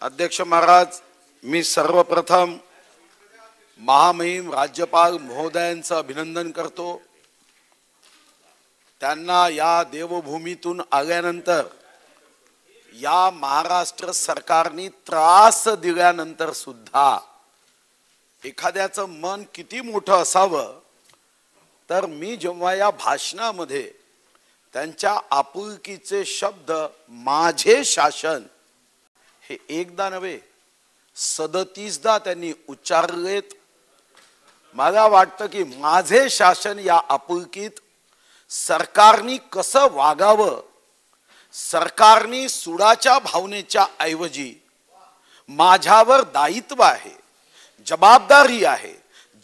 अध्यक्ष महाराज, मी सर्वप्रथम महामहिम राज्यपाल महोदयांचं अभिनंदन करतो। त्यांना या देवभूमीतून आल्यानंतर या महाराष्ट्र सरकारने त्रास दिल्यानंतर सुद्धा एखाद्याचं मन किती मोठं असावं, तर मी जेव्हा या भाषणामध्ये त्यांच्या आपुलकीचे शब्द माझे शासन हे एकदा नव्हे 37दा त्यांनी उच्चारलेत। मला वाटतं की माझे शासन या आपुलकीत सरकारने कसं वागावं, सरकारने सुडाच्या भावनेच्या ऐवजी माझ्यावर दायित्व आहे, जबाबदारी आहे,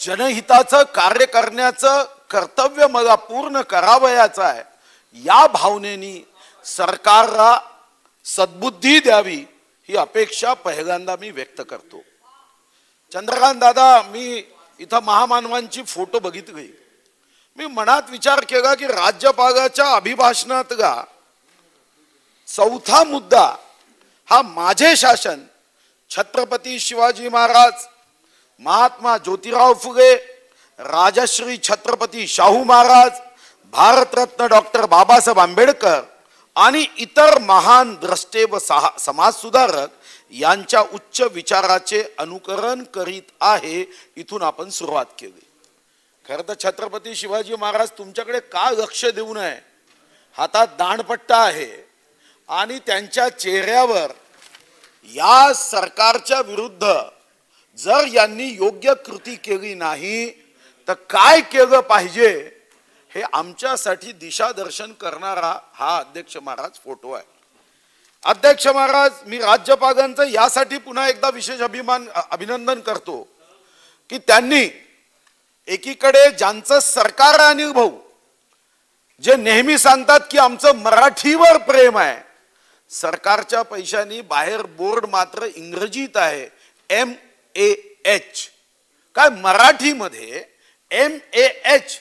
जनहिताचं कार्य करण्याचं कर्तव्य मला पूर्ण करावयाचं आहे, या भावनेने सरकारला सद्बुद्धी द्यावी ही अपेक्षा पहिल्यांदा मी व्यक्त करतो। चंद्रकांत दादा, मी इथं महामानवांची फोटो बघितली, मी मनात विचार केला की राज्यपालाच्या अभिभाषणातला चौथा मुद्दा हा माझे शासन, छत्रपती शिवाजी महाराज, महात्मा ज्योतिराव फुले, राजश्री छत्रपती शाहू महाराज, भारतरत्न डॉक्टर बाबासाहेब आंबेडकर आणि इतर महान द्रष्टे व समाजसुधारक यांच्या उच्च विचाराचे अनुकरण करीत आहे। इथून आपण सुरुवात केली। खरं तर छत्रपती शिवाजी महाराज तुमच्याकडे का लक्ष देऊ नये, हातात दांडपट्टा आहे आणि त्यांच्या चेहऱ्यावर या सरकारच्या विरुद्ध जर यांनी योग्य कृती केली नाही तर काय केलं पाहिजे हे आमच्यासाठी दिशादर्शन करणारा हा अध्यक्ष महाराज फोटो आहे। अध्यक्ष महाराज, मी राज्यपालांचं यासाठी पुन्हा एकदा विशेष अभिनंदन करतो की त्यांनी एकीकडे ज्यांचं सरकार आहे अनिल भाऊ, जे नेहमी सांगतात की आमचं मराठीवर प्रेम आहे, सरकारच्या पैशांनी बाहेर बोर्ड मात्र इंग्रजीत आहे MAH, काय मराठीमध्ये MAH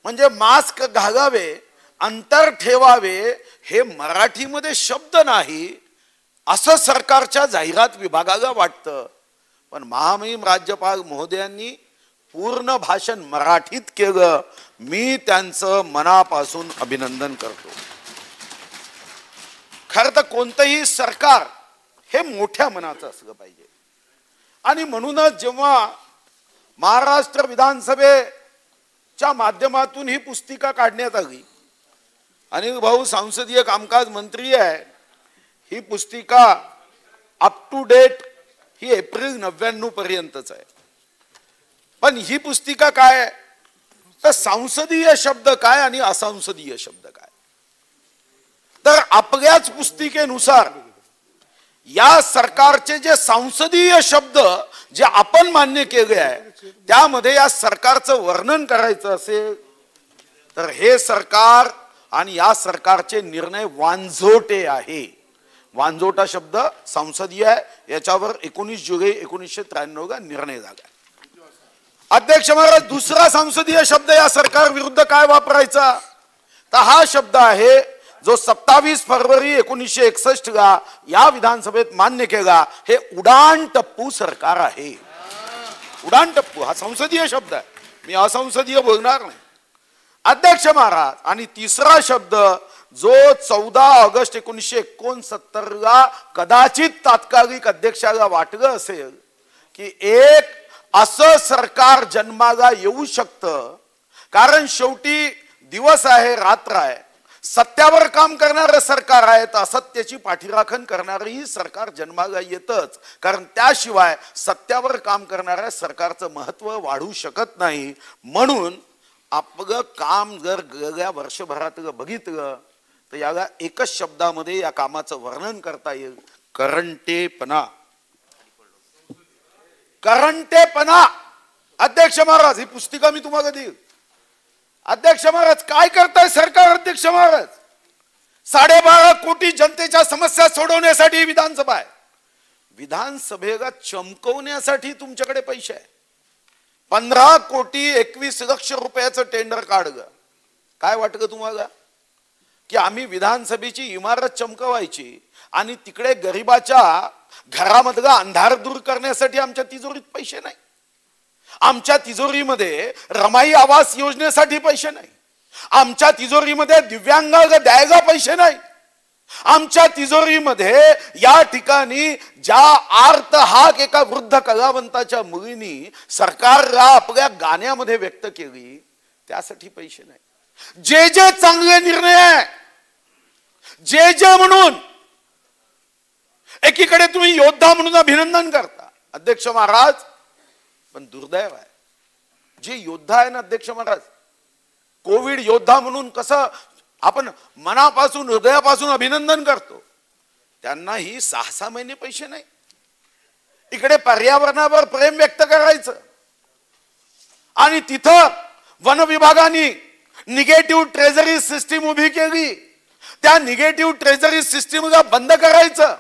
म्हणजे मास्क घालावे, अंतर ठेवावे हे मराठीमध्ये शब्द नाही असं सरकारच्या जाहिरात विभागाला वाटतं। पण महामहिम राज्यपाल महोदयांनी पूर्ण भाषण मराठीत केलं, मी त्यांचं मनापासून अभिनंदन करतो। खरं तर कोणतंही सरकार हे मोठ्या मनाचं असलं पाहिजे आणि म्हणूनच जेव्हा महाराष्ट्र विधानसभेच्या माध्यमातून ही पुस्तिका काढण्यात आली, अनिल भाऊ संसदीय कामकाज मंत्री आहे, ही पुस्तिका अप टू डेट ही एप्रिल 99 पर्यंतच आहे। पण ही पुस्तिका काय तर संसदीय शब्द काय आणि असंसदीय शब्द काय, तर आपल्याच पुस्तिकेनुसार या सरकारचे जे संसदीय शब्द जे आपण मान्य केले आहे त्यामध्ये या सरकारचं वर्णन करायचं असेल तर हे सरकार आणि या सरकारचे निर्णय वांझोटे आहे। वांझोटा शब्द संसदीय आहे, याच्यावर 19 जुलै 1993 ला निर्णय झाला। अध्यक्ष महाराज, दुसरा संसदीय शब्द या सरकार विरुद्ध काय वापरायचा तर हा शब्द आहे जो 27 फरवरी 1961 ला या विधानसभेत मान्य केला, हे उडान टप्पू सरकार आहे। उडान टप्पू हा संसदीय शब्द आहे, मी असंसदीय बोलणार नाही। अध्यक्ष महाराज, आणि तिसरा शब्द जो 14 ऑगस्ट 1969 ला कदाचित तात्कालिक अध्यक्षाला वाटलं असेल की एक असं सरकार जन्माला येऊ शकतं, कारण शेवटी दिवस आहे, रात्र आहे, सत्यावर काम करणारं सरकार आहे तर असत्याची पाठीराखण करणारही सरकार जन्माला येतच, कारण त्याशिवाय सत्यावर काम करणाऱ्या सरकारचं महत्व वाढू शकत नाही। म्हणून आपलं काम जर गेल्या वर्षभरातलं बघितलं तर याला एकच शब्दामध्ये या कामाचं वर्णन करता येईल, करंटेपणा। करंटेपणा। अध्यक्ष महाराज, ही पुस्तिका मी तुम्हाला देईल। अध्यक्ष महाराज, काय करताय सरकार? अध्यक्ष महाराज, 12.5 कोटी जनतेच्या समस्या सोडवण्यासाठी विधानसभा आहे, विधानसभेला चमकवण्यासाठी तुमच्याकडे पैसे आहे। 15 कोटी 21 लक्ष रुपयाचं टेंडर काढलं। काय वाटतं तुम्हाला की आम्ही विधानसभेची इमारत चमकवायची आणि तिकडे घरामधला अंधार दूर करण्यासाठी आमच्या तिजोरीत पैसे नाही, आमच्या तिजोरीमध्ये रमाई आवास योजनेसाठी पैसे नाही, आमच्या तिजोरीमध्ये दिव्यांगाला द्यायला पैसे नाही, आमच्या तिजोरीमध्ये या ठिकाणी ज्या आर्त हाक एका वृद्ध कलावंताच्या मुलीनी सरकारला आपल्या गाण्यामध्ये व्यक्त केली त्यासाठी पैसे नाही। जे जे चांगले निर्णय आहे, जे जे म्हणून एकीकडे तुम्ही योद्धा म्हणून अभिनंदन करता अध्यक्ष महाराज, पण दुर्दैव आहे जे योद्धा आहे ना अध्यक्ष महाराज, कोविड योद्धा म्हणून कसं आपण मनापासून हृदयापासून अभिनंदन करतो, त्यांनाही 6-6 महिने पैसे नाही। इकडे पर्यावरणावर प्रेम व्यक्त करायचं आणि तिथं वन विभागाने निगेटिव्ह ट्रेझरी सिस्टीम उभी केली, त्या निगेटिव्ह ट्रेझरी सिस्टीमला बंद करायचं।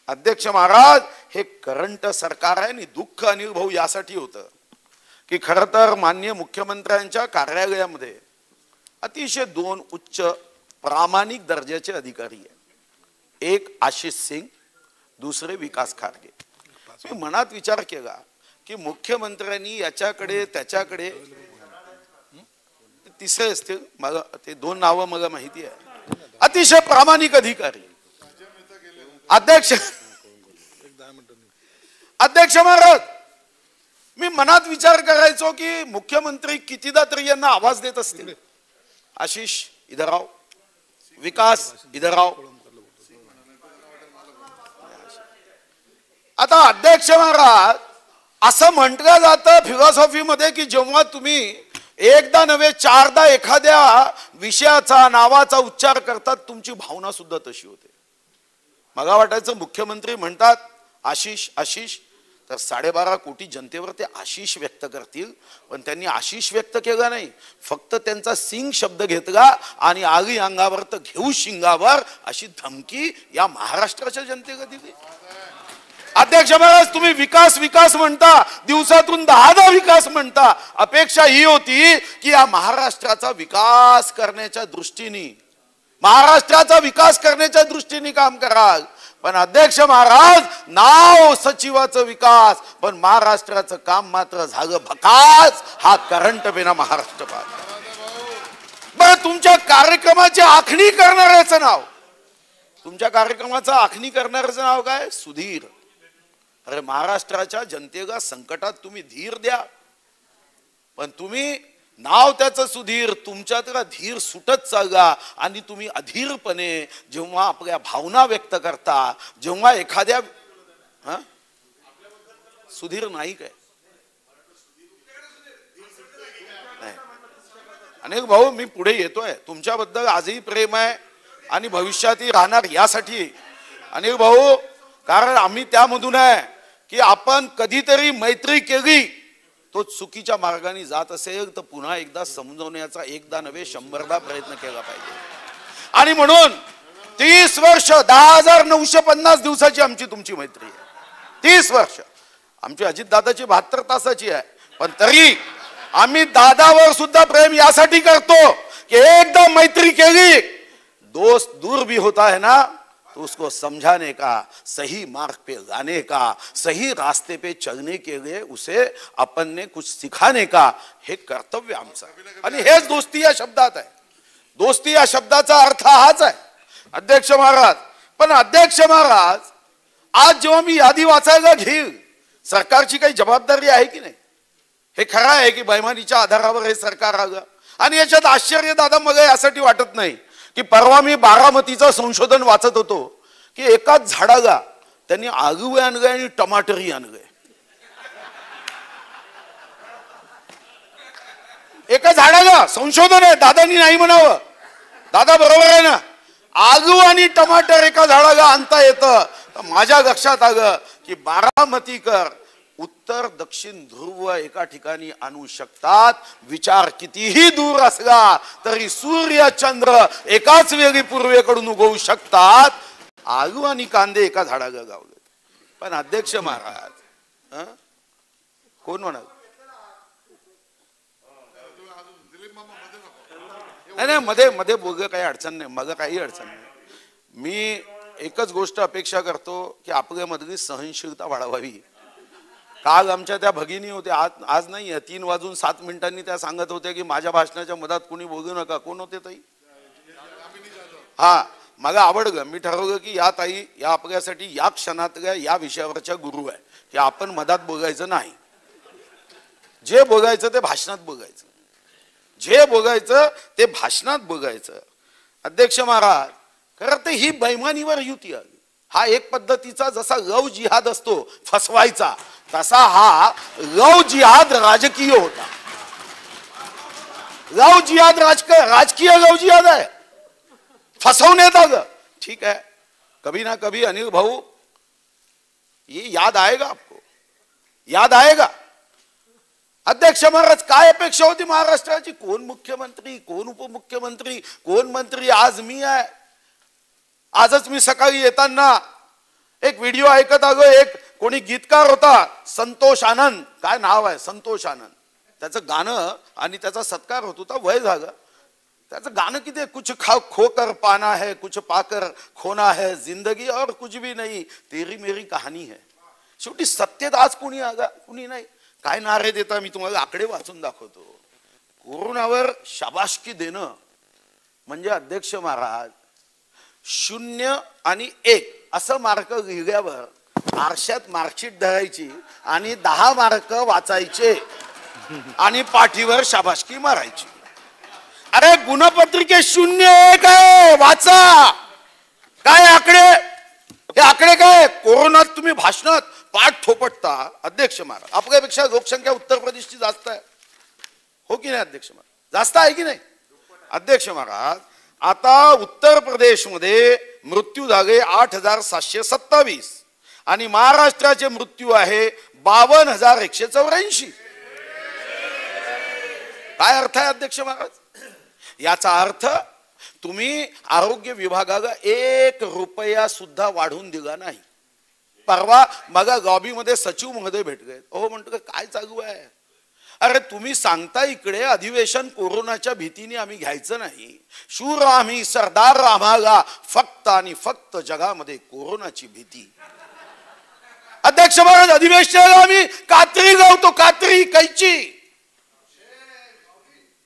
अध्यक्ष महाराज, हे करंट सरकार आहे आणि दुःख अनिल भाऊ यासाठी होतं की खरं तर माननीय मुख्यमंत्र्यांच्या कार्यालयामध्ये अतिशय 2 उच्च प्रामाणिक दर्जाचे अधिकारी आहे, एक आशिष सिंग, दुसरे विकास खारगे। मी मनात विचार केला की मुख्यमंत्र्यांनी याच्याकडे त्याच्याकडे, तिसरे असतील मला ते 2 नावं मला माहिती आहे, अतिशय प्रामाणिक अधिकारी। अध्यक्ष महाराज, मी मनात विचार करायचो की मुख्यमंत्री कितीदा तरी यांना आवाज देत असतील, आशिष इधर आओ, विकास इधर आओ। आता अध्यक्ष महाराज, असं म्हटलं जातं फिलॉसॉफी मध्ये की जेव्हा तुम्ही एकदा नव्हे 4दा एखाद्या विषयाचा नावाचा उच्चार करतात तुमची भावना सुद्धा तशी होते। मला वाटायचं मुख्यमंत्री म्हणतात आशिष आशिष, तर 12.5 कोटी जनतेवर ते आशिष व्यक्त करतील, पण त्यांनी आशिष व्यक्त केला नाही, फक्त त्यांचा सिंग शब्द घेतला आणि आगी अंगावर तर घेऊ शिंगावर अशी धमकी या महाराष्ट्राच्या जनतेला दिली। अध्यक्ष महाराज, तुम्ही विकास विकास म्हणता, दिवसातून 10दा विकास म्हणता, अपेक्षा ही होती की या महाराष्ट्राचा विकास करण्याच्या दृष्टीने, महाराष्ट्राचा विकास करण्याच्या दृष्टीने काम कराल, पण अध्यक्ष महाराज नाव सचिवाचं विकास, पण महाराष्ट्राचं काम मात्र झालं भकास। हा करंट बिना महाराष्ट्र बरं, तुमच्या कार्यक्रमाची आखणी करणाऱ्याचं नाव, तुमच्या कार्यक्रमाचं आखणी करणाऱ्याचं नाव काय? सुधीर। अरे महाराष्ट्राच्या जनतेला संकटात तुम्ही धीर द्या, पण तुम्ही नाव त्याचं सुधीर, तुमच्यातला धीर सुटत चालला आणि तुम्ही अधीरपणे जेव्हा आपल्या भावना व्यक्त करता, जेव्हा एखाद्या सुधीर नाही काय अनेक भाऊ, मी पुढे येतोय, तुमच्याबद्दल आजही प्रेम आहे आणि भविष्यातही राहणार यासाठी अनेक भाऊ, कारण आम्ही त्यामधून आहे की आपण कधीतरी मैत्री केली तो चुकीच्या मार्गाने जात असेल तर पुन्हा एकदा समजवण्याचा एकदा नव्हे 100दा प्रयत्न केला पाहिजे। आणि म्हणून 30 वर्ष 10,950 दिवसाची आमची तुमची मैत्री आहे, 30 वर्ष। आमची अजितदादाची 72 तासाची आहे, पण तरी आम्ही दादावर सुद्धा प्रेम यासाठी करतो की एकदा मैत्री केली, दोस्त दूर भी होता है ना तो उसको समझाने का, सही मार्ग पे लाने का, सही रास्ते पे चलने के लिए उसे अपन ने कुछ सिखाने का हे कर्तव्य आमचं, आणि हेच दोस्ती या शब्दात आहे। दोस्ती या शब्दाचा अर्थ हाच आहे अध्यक्ष महाराज। पण अध्यक्ष महाराज, आज जेव्हा मी यादी वाचायला घेईल, सरकारची काही जबाबदारी आहे की नाही? हे खरं आहे की बैमानीच्या आधारावर हे सरकार आलं, आणि याच्यात आश्चर्य दादा मला यासाठी वाटत नाही की परवा मी बारामतीचं संशोधन वाचत होतो की एकाच झाडाला त्यांनी आगू आणले आणि टमाटरही आणले, एका झाडाला संशोधन आहे, दादानी नाही म्हणावं, दादा बरोबर आहे ना, आगू आणि टमाटर एका झाडाला आणता येतं। माझ्या लक्षात आलं की बारामतीकर उत्तर दक्षिण ध्रुव एका ठिकाणी आणू शकतात, विचार कितीही दूर असला तरी सूर्य चंद्र एकाच वेळी पूर्वेकडून उगवू शकतात, आलू आणि कांदे एका झाडाला गावले। पण अध्यक्ष महाराज, कोण म्हणाल? नाही मध्ये मध्ये बोललं, काही अडचण नाही, मग काही अडचण नाही। मी एकच गोष्ट अपेक्षा करतो की आपल्यामधली सहनशीलता वाढवावी. काल आमच्या त्या भगिनी होत्या, आज नाही, 3:07 त्या सांगत होत्या की माझ्या भाषणाच्या मधात कोणी बोलू नका. कोण होते ताई? हा, मला आवडलं. मी ठरवलं की या ताई या आपल्यासाठी या क्षणातल्या या विषयावरच्या गुरु आहे की आपण मधात बोलायचं नाही. जे बोलायचं ते भाषणात बोलायचं, जे बोलायचं ते भाषणात बोलायचं. अध्यक्ष महाराज, खरं तर ही बैमानीवर युती आली. हा एक पद्धतीचा जसा लव जिहाद असतो फसवायचा, तसा हा लव जिहाद राजकीय होता. लव जिहाद राजकीय लव जिहाद आहे, फसवण्यात आलं. ठीक है, कभी ना कभी अनिल भाऊ ये याद आएगा, आपको याद आएगा. अध्यक्ष महाराज, काय अपेक्षा होती महाराष्ट्राची? कोण मुख्यमंत्री, कोण उपमुख्यमंत्री, कोण मंत्री? आज मी आहे. आजच मी सकाळी येताना एक व्हिडिओ ऐकत आलो. एक कोणी गीतकार होता, संतोष आनंद, काय नाव आहे, संतोष आनंद. त्याचं गाणं आणि त्याचा सत्कार होत होता, वय झालं. त्याचं गाणं किती, कुछ खो कर पाना है, कुछ पाकर खोना है, जिंदगी और कुछ भी नहीं, तेरी मेरी कहाणी है. शेवटी सत्तेत आज कोणी आगा, कुणी नाही. काय नारे देता, मी तुम्हाला आकडे वाचून दाखवतो. कोरोनावर शाबासकी देणं म्हणजे अध्यक्ष महाराज 0 आणि 1 असं मार्क लिहिल्यावर आरशात मार्कशीट धरायची आणि 10 मार्क वाचायचे आणि पाठीवर शाबासकी मारायची. अरे गुणपत्रिके 0-1 आहे, वाचा. काय आकडे, हे आकडे काय? कोरोनात तुम्ही भाषणात पाठ थोपटता. अध्यक्ष महाराज, आपल्यापेक्षा लोकसंख्या उत्तर प्रदेशची जास्त आहे, हो की नाही अध्यक्ष महाराज? जास्त आहे की नाही अध्यक्ष महाराज? आता उत्तर प्रदेशमध्ये मृत्यू झाले 8,727 आणि महाराष्ट्राचे मृत्यू आहे 52,184. काय अर्थ आहे अध्यक्ष महाराज? याचा अर्थ तुम्ही आरोग्य विभागाला 1 रुपया सुद्धा वाढवून दिला नाही. परवा मगा लॉबीमध्ये सचिव महोदय भेटले. हो म्हणतो काय चालू आहे? अरे तुम्ही सांगता इकडे अधिवेशन कोरोनाच्या भीतीने आम्ही घ्यायचं नाही. शूर आम्ही, सरदार आम्हाला फक्त आणि फक्त जगामध्ये कोरोनाची भीती. अध्यक्ष महाराज, अधिवेशनाला आम्ही कात्री गावतो, कात्री कैची.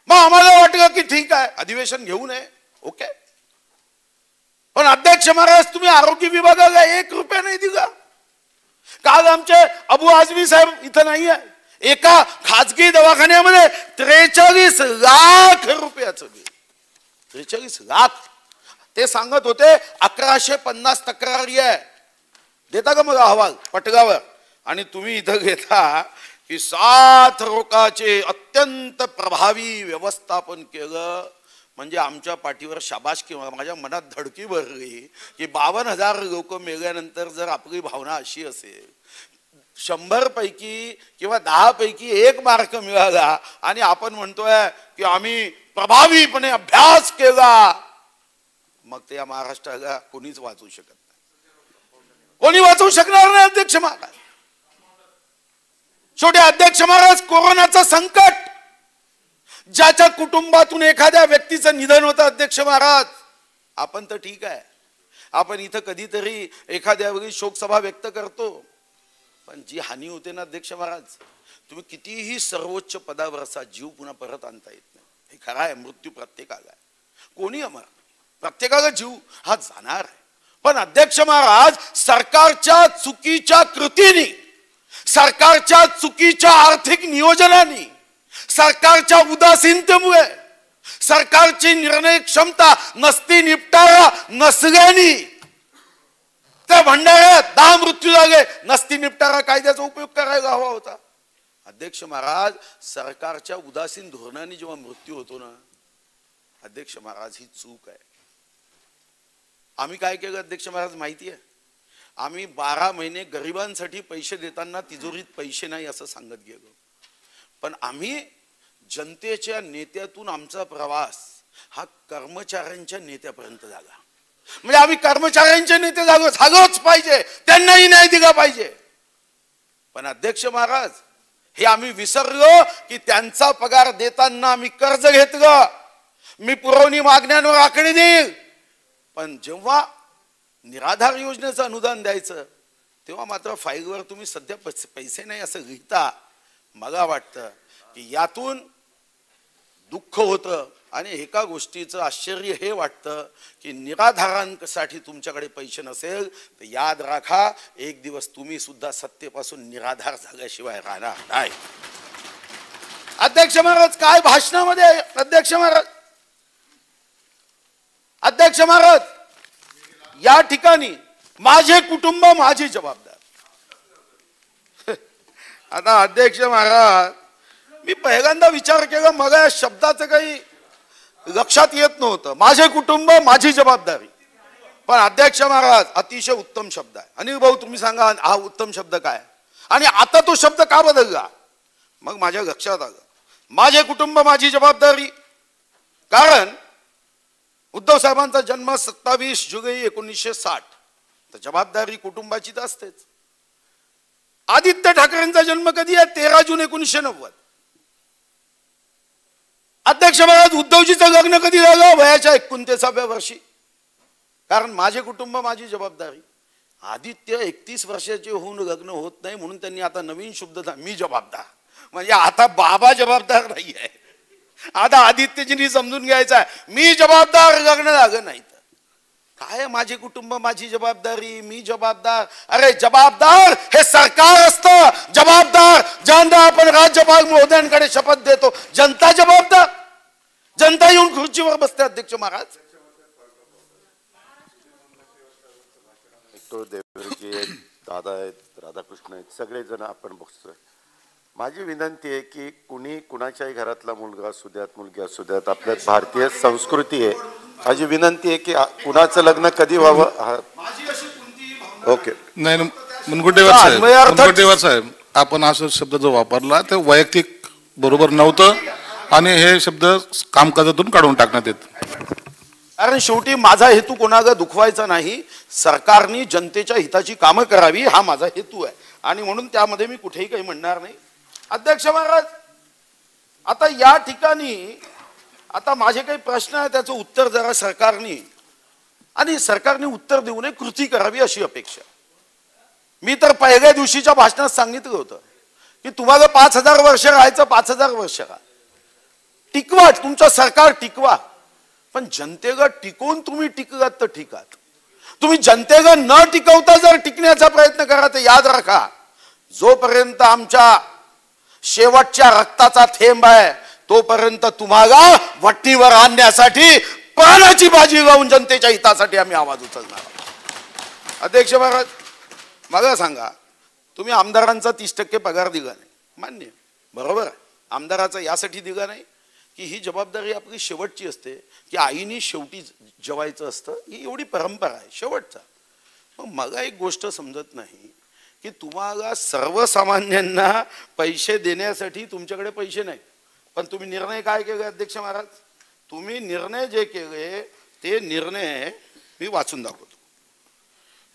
मग आम्हाला वाटलं की ठीक आहे अधिवेशन घेऊ नये, ओके. पण अध्यक्ष महाराज, तुम्ही आरोग्य विभागाला 1 रुपया नाही दिला. काल आमचे अबू आझमी साहेब इथं नाही आहे, एका खाजगी दवाखान्यामध्ये 43 लाख रुपयाचं बिल, 43 लाख. ते सांगत होते 1150 तक्रारी आहे. देता का मग अहवाल पटगावर? आणि तुम्ही इथं घेता की 7 रोगाचे अत्यंत प्रभावी व्यवस्थापन केलं. म्हणजे आमच्या पाठीवर शाबासकी. माझ्या मनात धडकी भरली की 52,000 लोक मेल्यानंतर जर आपली भावना अशी असेल, 100 पैकी किंवा 10 पैकी 1 मार्क मिळाला आणि आपण म्हणतोय की आम्ही प्रभावीपणे अभ्यास केला, मग ते या महाराष्ट्राला कोणीच वाचवू शकत नाही, कोणी वाचवू शकणार नाही अध्यक्ष महाराज. शेवटी अध्यक्ष महाराज, कोरोनाचं संकट, ज्याच्या कुटुंबातून एखाद्या व्यक्तीचं निधन होतं अध्यक्ष महाराज, आपण तर ठीक आहे, आपण इथं कधीतरी एखाद्या वेळी शोकसभा व्यक्त करतो, पण जी हानी होते ना अध्यक्ष महाराज, तुम्ही कितीही सर्वोच्च पदावर असा जीव पुन्हा परत आणता येत नाही. हे खरं आहे, मृत्यू प्रत्येकाला आहे, कोणी अमर, प्रत्येकाला जीव हा जाणार आहे. पण अध्यक्ष महाराज, सरकारच्या चुकीच्या कृतीने, सरकारच्या चुकीच्या आर्थिक नियोजनाने, सरकारच्या उदासीनतेमुळे, सरकारची निर्णय क्षमता नसती, निपटारा नसल्याने त्या भंडाऱ्यात 10 मृत्यू झाले. नसती निपटारा कायद्याचा उपयोग करायला हवा होता. अध्यक्ष महाराज, सरकारच्या उदासीन धोरणाने जेव्हा मृत्यू होतो ना अध्यक्ष महाराज, ही चूक आहे. आम्ही काय केलं अध्यक्ष महाराज माहिती आहे? आम्ही 12 महिने गरिबांसाठी पैसे देताना तिजोरीत पैसे नाही असं सांगत गेलो, पण आम्ही जनतेच्या नेत्यातून आमचा प्रवास हा कर्मचाऱ्यांच्या नेत्यापर्यंत झाला. म्हणजे आम्ही कर्मचाऱ्यांचे नेते झालोच पाहिजे, त्यांनाही न्याय दिला पाहिजे. पण अध्यक्ष महाराज, हे आम्ही विसरलो की त्यांचा पगार देताना आम्ही कर्ज घेतलं. मी पुरवणी मागण्यांवर आकडे देईल, पण जेव्हा निराधार योजनेचं अनुदान द्यायचं तेव्हा मात्र फाईलवर तुम्ही सध्या पैसे नाही असं लिहिता. मला वाटतं की यातून दुःख होतं आणि एका गोष्टीचं आश्चर्य हे वाटतं की निराधारांसाठी तुमच्याकडे पैसे नसेल तर याद राखा एक दिवस तुम्ही सुद्धा सत्तेपासून निराधार झाल्याशिवाय राहणार नाही. अध्यक्ष महाराज काय भाषणामध्ये अध्यक्ष महाराज या ठिकाणी माझे कुटुंब माझी जबाबदार. आता अध्यक्ष महाराज मी पहिल्यांदा विचार केला मग या शब्दाचं काही लक्षात येत नव्हतं. माझे कुटुंब माझी जबाबदारी. पण अध्यक्ष महाराज अतिशय उत्तम शब्द आहे. अनिल भाऊ तुम्ही सांगा हा उत्तम शब्द काय आणि आता तो शब्द का बदलला. मग माझ्या लक्षात आलं माझे कुटुंब माझी जबाबदारी. कारण उद्धव साहेबांचा जन्म 27 जुलै 1960. तर जबाबदारी कुटुंबाची तर असतेच. आदित्य ठाकरेंचा जन्म कधी आहे 13 जून 1990. अध्यक्ष महाराज उद्धवजीचं लग्न कधी झालं वयाच्या 29व्या वर्षी. कारण माझे कुटुंब माझी जबाबदारी. आदित्य 31 वर्षाचे होऊन लग्न होत नाही म्हणून त्यांनी आता नवीन शब्द मी जबाबदार. म्हणजे आता बाबा जबाबदार नाही आहे. आता आदित्यजींनी समजून घ्यायचं आहे मी जबाबदार लग्न झालं नाही तर काय माझे कुटुंब माझी जबाबदारी मी जबाबदार. अरे जबाबदार हे सरकार असतं. जबाबदार ज्यांना आपण राज्यपाल महोदयांकडे शपथ देतो जनता जबाबदार. जनता येऊन खुर्चीवर बसते. अध्यक्ष महाराज दादा आहेत राधाकृष्ण आहेत सगळेजण आपण बघतोय. माझी विनंती आहे की कुणी कुणाच्याही घरातला मुलगा असू द्यात मुलगी असू द्यात आपल्यात भारतीय संस्कृती आहे. माझी विनंती आहे की कुणाचं लग्न कधी व्हावं. ओके नाही मुनगंटीवार साहेब आपण असा शब्द जो वापरला ते वैयक्तिक बरोबर नव्हतं आणि हे शब्द कामकाजातून काढून टाकण्यात येत. कारण शेवटी माझा हेतू कोणाला दुखवायचा नाही. सरकारने जनतेच्या हिताची कामं करावी हा माझा हेतू आहे आणि म्हणून त्यामध्ये मी कुठेही काही म्हणणार नाही. अध्यक्ष महाराज आता या ठिकाणी आता माझे काही प्रश्न आहे त्याचं उत्तर जरा सरकारने आणि सरकारने उत्तर देऊ नये कृती करावी अशी अपेक्षा. मी तर पहिल्या दिवशीच्या भाषणात सांगितलं होतं की तुम्हाला 5000 वर्ष राहायचं 5000 वर्ष राहा. टिकवा तुमचं सरकार टिकवा. पण जनतेला टिकवून तुम्ही टिकलात तर ठीक आहात. तुम्ही जनतेला न टिकवता जर टिकण्याचा प्रयत्न करा तर याद राखा जोपर्यंत आमच्या शेवटच्या रक्ताचा थेंब आहे तोपर्यंत तुम्हाला वट्टीवर आणण्यासाठी प्राणाची बाजी लावून जनतेच्या हितासाठी आम्ही आवाज उचलणार. अध्यक्ष महाराज मला सांगा तुम्ही आमदारांचा 30% पगार दिला नाही मान्य बरोबर आहे. आमदाराचा यासाठी दिला नाही की ही जबाबदारी आपली शेवटची असते की आईनी शेवटी जेवायचं असतं ही एवढी परंपरा आहे शेवटचा. मग मला एक गोष्ट समजत नाही की तुम्हाला सर्वसामान्यांना पैसे देण्यासाठी तुमच्याकडे पैसे नाही पण तुम्ही निर्णय काय केले अध्यक्ष महाराज. तुम्ही निर्णय जे केले ते निर्णय मी वाचून दाखवतो.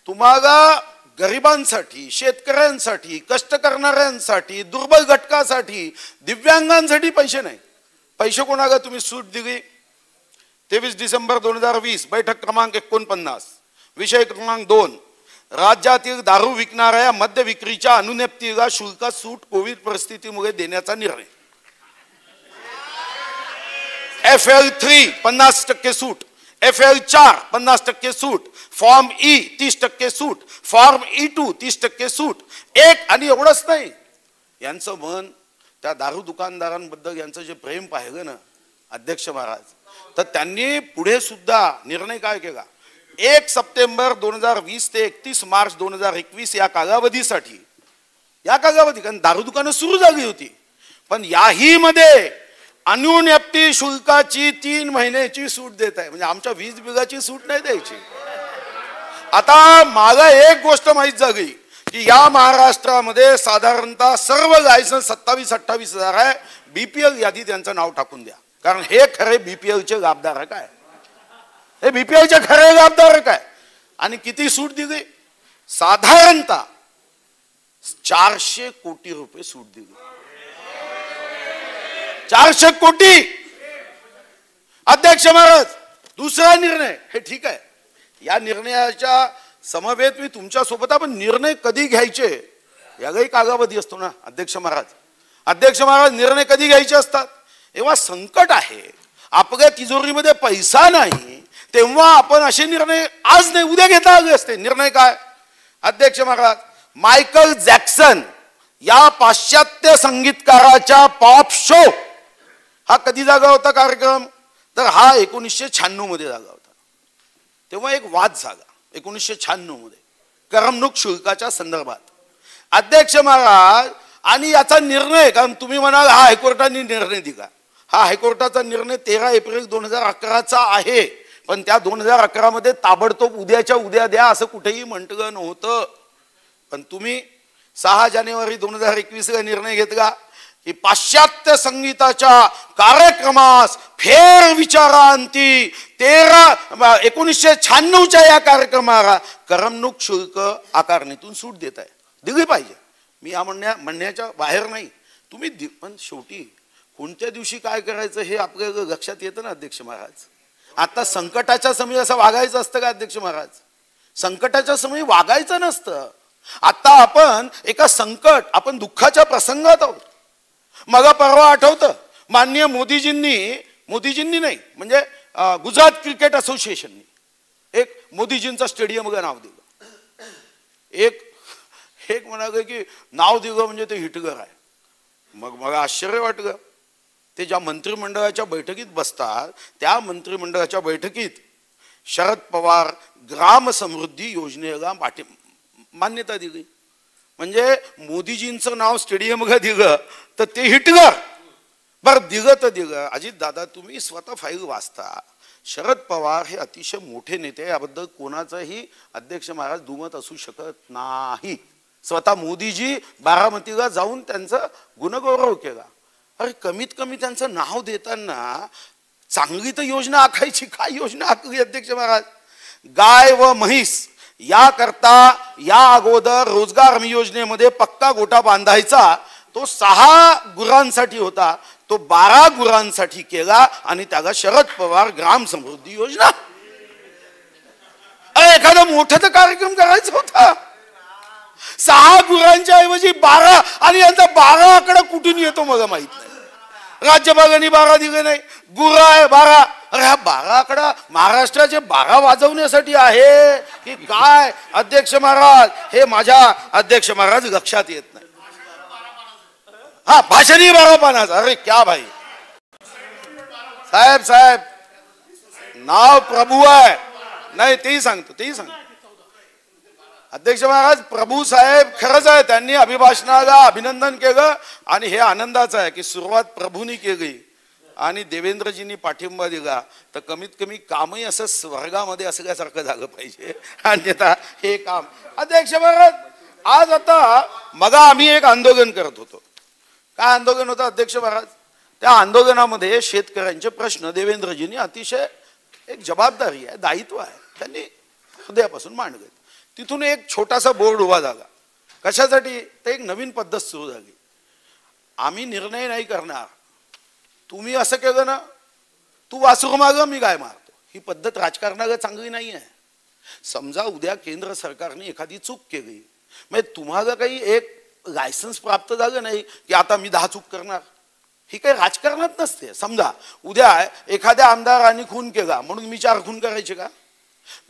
तुम्हाला गरिबांसाठी शेतकऱ्यांसाठी कष्ट करणाऱ्यांसाठी दुर्बल घटकासाठी दिव्यांगांसाठी पैसे नाही. पैसे कोणाला तुम्ही सूट दिली 23 डिसेंबर 2020 बैठक क्रमांक 49 विषय क्रमांक 2 राज्यातील दारू विकणाऱ्या मद्य विक्रीच्या अनुज्ञप्तीला शुल्कात सूट कोविड परिस्थितीमुळे देण्याचा निर्णय. FL3 50% सूट FL4 50% सूट फॉर्म E 30% सूट फॉर्म E2 30% सूट. एक आणि एवढंच नाही यांचं मन त्या दारू दुकानदारांबद्दल यांचं जे प्रेम पाहिलं ना अध्यक्ष महाराज तर त्यांनी पुढे सुद्धा निर्णय काय केला 1 सप्टेंबर 2020 ते 31 मार्च 2021 या कालावधीसाठी कारण दारू दुकानं सुरू झाली होती पण याही मध्ये अनुज्ञप्ती शुल्काची 3 महिन्याची सूट देत आहे. म्हणजे आमच्या वीज बिलाची सूट नाही द्यायची. आता मला एक गोष्ट माहीत झाली की या महाराष्ट्रामध्ये साधारणतः सर्व लायसन्स 27-28 हजार आहे. BPL यादीत त्यांचं नाव टाकून द्या कारण हे खरे BPLचे लाभधारक आहे. हे BPLचे खरे लाभधारक आहे. आणि किती सूट दिली साधारणतः 400 कोटी रुपये सूट दिली. 400 कोटी. अध्यक्ष महाराज दुसरा निर्णय हे ठीक आहे या निर्णयाच्या समवेत मी तुमच्या सोबत, आपण निर्णय कधी घ्यायचे याचाही कालावधी असतो ना अध्यक्ष महाराज. अध्यक्ष महाराज, निर्णय कधी घ्यायचे असतात? तेव्हा संकट आहे, आपल्या तिजोरीमध्ये पैसा नाही, तेव्हा आपण असे निर्णय आज नाही उद्या घेता आले असते. निर्णय काय अध्यक्ष महाराज? मायकल जॅक्सन या पाश्चात्य संगीतकाराच्या पॉप शो हा कधी जागा होता कार्यक्रम? तर हा 1996 मध्ये जागा होता. तेव्हा एक वाद झाला 1996 मध्ये करमणूक शुल्काच्या संदर्भात. अध्यक्ष महाराज, आणि याचा निर्णय, कारण तुम्ही म्हणाल हा हायकोर्टाने निर्णय दिला, हा हायकोर्टाचा निर्णय 13 एप्रिल 2011 आहे, पण त्या 2011 मध्ये ताबडतोब उद्याच्या उद्या द्या असं कुठेही म्हटलं नव्हतं. पण तुम्ही 6 जानेवारी 2021 ला निर्णय घेतला की पाश्चात्य संगीताच्या कार्यक्रमास फेर विचारांती 1996च्या या कार्यक्रमाला करमणूक शुल्क आकारणीतून सूट देत आहे. दिली पाहिजे, मी या म्हणण्याच्या बाहेर नाही. तुम्ही पण शेवटी कोणत्या दिवशी काय करायचं हे आपल्याला लक्षात येतं ना अध्यक्ष महाराज. आता संकटाच्या समयी असं वागायचं असतं का अध्यक्ष महाराज? संकटाच्या समयी वागायचं नसतं. आता आपण एका आपण दुःखाच्या प्रसंगात आहोत. मग परवा आठवतं माननीय मोदीजींनी नाही म्हणजे गुजरात क्रिकेट असोसिएशननी एक मोदीजींचं स्टेडियमला नाव दिलं. एक म्हणाले की नाव दिलं म्हणजे ते हिटलर आहे. मग मला आश्चर्य वाटलं. ते ज्या मंत्रिमंडळाच्या बैठकीत बसतात त्या मंत्रिमंडळाच्या बैठकीत शरद पवार ग्राम समृद्धी योजनेला मान्यता दिली. म्हणजे मोदीजींचं नाव स्टेडियमला दिलं तर ते हिटलर. बरं दिलं तर दिलं. अजित दादा, तुम्ही स्वतः फाईल वाचता. शरद पवार हे अतिशय मोठे नेते, याबद्दल कोणाचंही अध्यक्ष महाराज दुमत असू शकत नाही. स्वतः मोदीजी बारामतीला जाऊन त्यांचा गुणगौरव केला. अरे कमीत कमी त्यांचं नाव देताना चांगली तर योजना आखायची. काय योजना आखली अध्यक्ष महाराज? गाय व म्हैस याकरता या अगोदर रोजगार हमी योजनेमध्ये पक्का गोठा बांधायचा, तो 6 गुरांसाठी होता, तो 12 गुरांसाठी केला आणि त्याला शरद पवार ग्राम समृद्धी योजना. अरे एखादा मोठा तर कार्यक्रम करायचा होता. 6 गुरांच्या ऐवजी 12, आणि यांचा 12 आकडा कुठून येतो मला माहित नाही. राज्यपालांनी 12 दिले नाही, गुरा आहे 12. अरे हा 12 आकडा महाराष्ट्राचे 12 वाजवण्यासाठी आहे की काय अध्यक्ष महाराज? हे माझ्या अध्यक्ष महाराज लक्षात येत नाही. हा भाषणी 12 पानाचं. अरे क्या भाई साहेब नाव प्रभू आहे. नाही तेही सांगतो अध्यक्ष महाराज. प्रभू साहेब खरंच आहे, त्यांनी अभिभाषणाला अभिनंदन केलं आणि हे आनंदाचं आहे की सुरुवात प्रभूंनी केली आणि देवेंद्रजींनी पाठिंबा दिला. तर कमीत कमी कामही असं स्वर्गामध्ये असल्यासारखं झालं पाहिजे, अन्यथा हे काम. अध्यक्ष महाराज, आज आता मग आम्ही एक आंदोलन करत होतो. काय आंदोलन होतं अध्यक्ष महाराज? त्या आंदोलनामध्ये शेतकऱ्यांचे प्रश्न देवेंद्रजींनी अतिशय एक जबाबदारी आहे, दायित्व आहे, त्यांनी हृदयापासून मांडले. तिथून एक छोटासा बोर्ड उभा झाला. कशासाठी? तर एक नवीन पद्धत सुरू झाली. आम्ही निर्णय नाही करणार, तुम्ही असं केलं ना, तू वासरू माग मी गाय मारतो. ही पद्धत राजकारणाला चांगली नाही आहे. समजा उद्या केंद्र सरकारने एखादी चूक केली, म्हणजे तुम्हाला काही एक लायसन्स प्राप्त झालं नाही की आता मी 10 चूक करणार. ही काही राजकारणात नसते. समजा उद्या एखाद्या आमदारांनी खून केला म्हणून मी 4 खून करायचे का?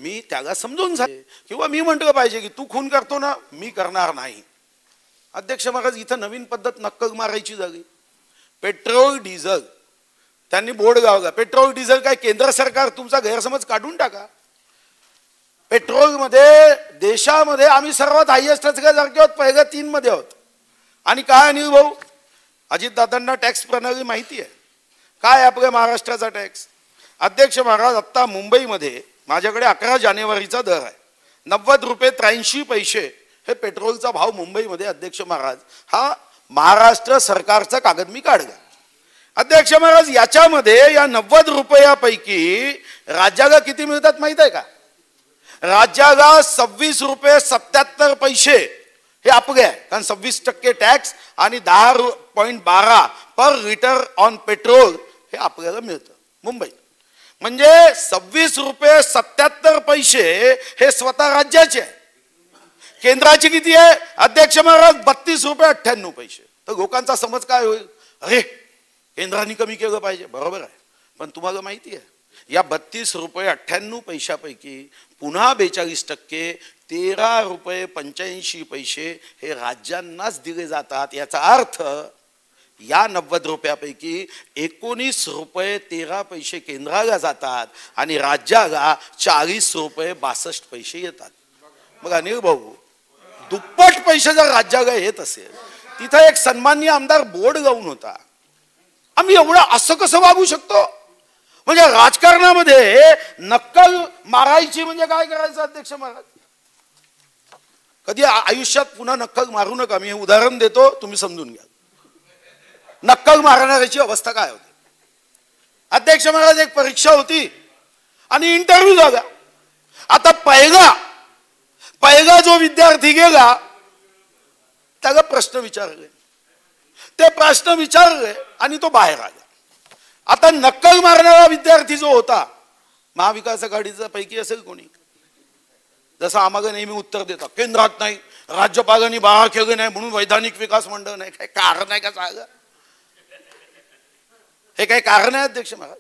मी त्याला समजून सांगे किंवा मी म्हटलं पाहिजे की तू खून करतो ना, मी करणार नाही. अध्यक्ष महाराज, इथं नवीन पद्धत नक्कल मारायची झाली. पेट्रोल डिझेल त्यांनी बोर्ड लावला. पेट्रोल डिझेल काय केंद्र सरकार? तुमचा गैरसमज काढून टाका. पेट्रोलमध्ये देशामध्ये आम्ही सर्वात हायएस्ट असल्यासारखे आहोत, पहिल्या 3 मध्ये आहोत. आणि काय अनिल भाऊ, अजितदादांना टॅक्स प्रणाली माहिती आहे काय आपल्या महाराष्ट्राचा टॅक्स? अध्यक्ष महाराज, आता मुंबईमध्ये माझ्याकडे 11 जानेवारीचा दर आहे 90 रुपये 83 पैसे हे पेट्रोलचा भाव मुंबईमध्ये. अध्यक्ष महाराज, हा महाराष्ट्र सरकारचा कागद मी काढला. अध्यक्ष महाराज, याच्यामध्ये या 90 रुपयापैकी राज्याला किती मिळतात माहित आहे का? राज्याला 26 रुपये 77 पैसे हे आपले आहे, कारण 26% टॅक्स आणि 10.12 पर लिटर ऑन पेट्रोल हे आपल्याला मिळतं मुंबईत. म्हणजे 26 रुपये 77 पैसे हे स्वतः राज्याचे आहे. केंद्राची किती आहे अध्यक्ष महाराज? 32 रुपये 98 पैसे. तर लोकांचा समज काय होईल? अरे केंद्राने कमी केलं पाहिजे. बरोबर आहे, पण तुम्हाला माहिती आहे या 32 रुपये 98 पैशापैकी पुन्हा 42% 13 रुपये 85 पैसे हे राज्यांनाच दिले जातात. याचा अर्थ या 90 रुपयापैकी 19 रुपये 13 पैसे केंद्राला जातात आणि राज्याला 40 रुपये 62 पैसे येतात. मग अनिल भाऊ, दुप्पट पैसे जर राज्याला येत असेल, तिथं एक सन्माननीय आमदार बोर्ड लावून होता. आम्ही एवढं असं कसं वागू शकतो? म्हणजे राजकारणामध्ये नक्कल मारायची म्हणजे काय करायचं अध्यक्ष महाराज? कधी आयुष्यात पुन्हा नक्कल मारू नका. मी हे उदाहरण देतो, तुम्ही समजून घ्या. नक्कल मारणाऱ्याची अवस्था काय होती? अध्यक्ष महाराज, एक परीक्षा होती आणि इंटरव्ह्यू झाला. आता पहिला जो विद्यार्थी गेला त्याला प्रश्न विचारले, ते प्रश्न विचारले आणि तो बाहेर आला. आता नक्कल मारणारा विद्यार्थी जो होता महाविकास आघाडीचा पैकी असेल कोणी, जसं आम्हाला नेहमी उत्तर देतात केंद्रात नाही, राज्यपालांनी बाळा केलं नाही म्हणून वैधानिक विकास मंडळ नाही. काही कारण आहे का सांगा? हे काही कारण आहे अध्यक्ष महाराज?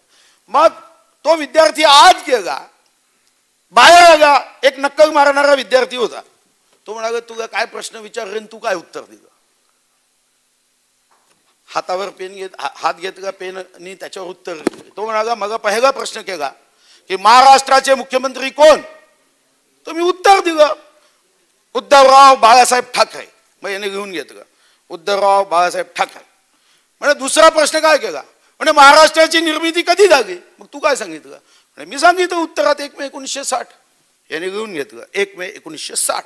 मग तो विद्यार्थी आज गेला, बाहेर आला, एक नक्कल मारणारा विद्यार्थी होता. तो म्हणाला तुला काय प्रश्न विचारले तू काय उत्तर दिलं? हातावर पेन घेत हात घेतला पेननी त्याच्यावर उत्तर दिले. तो म्हणाला मग पहिला प्रश्न केला की महाराष्ट्राचे मुख्यमंत्री कोण? तो मी उत्तर दिलं उद्धवराव बाळासाहेब ठाकरे. मग याने घेऊन घेतलं उद्धवराव बाळासाहेब ठाकरे. म्हणजे दुसरा प्रश्न काय केला? म्हणजे महाराष्ट्राची निर्मिती कधी झाली? मग तू काय सांगितलं? म्हणजे मी सांगितलं उत्तरात 1 मे 1960. याने घेऊन घेतलं 1 मे 1960.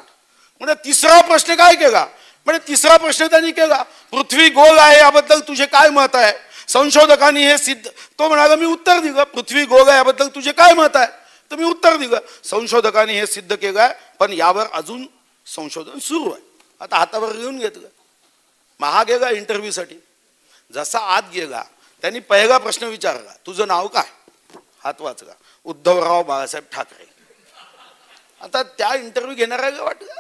म्हणजे तिसरा प्रश्न काय केला? म्हणजे तिसरा प्रश्न त्यांनी केला पृथ्वी गोल आहे याबद्दल तुझे काय मत आहे? संशोधकांनी हे सिद्ध. तो म्हणाला मी उत्तर दिलं पृथ्वी गोल आहे याबद्दल तुझे काय मत आहे? तर मी उत्तर दिलं संशोधकांनी हे सिद्ध केलं आहे पण यावर अजून संशोधन सुरू आहे. आता हातावर घेऊन घेतलं. महा गेला इंटरव्ह्यूसाठी. जसा आत गेला त्यांनी पहिला प्रश्न विचारला तुझं नाव काय? हात वाचला उद्धवराव बाळासाहेब ठाकरे. आता त्या इंटरव्ह्यू घेणाऱ्याला वाटलं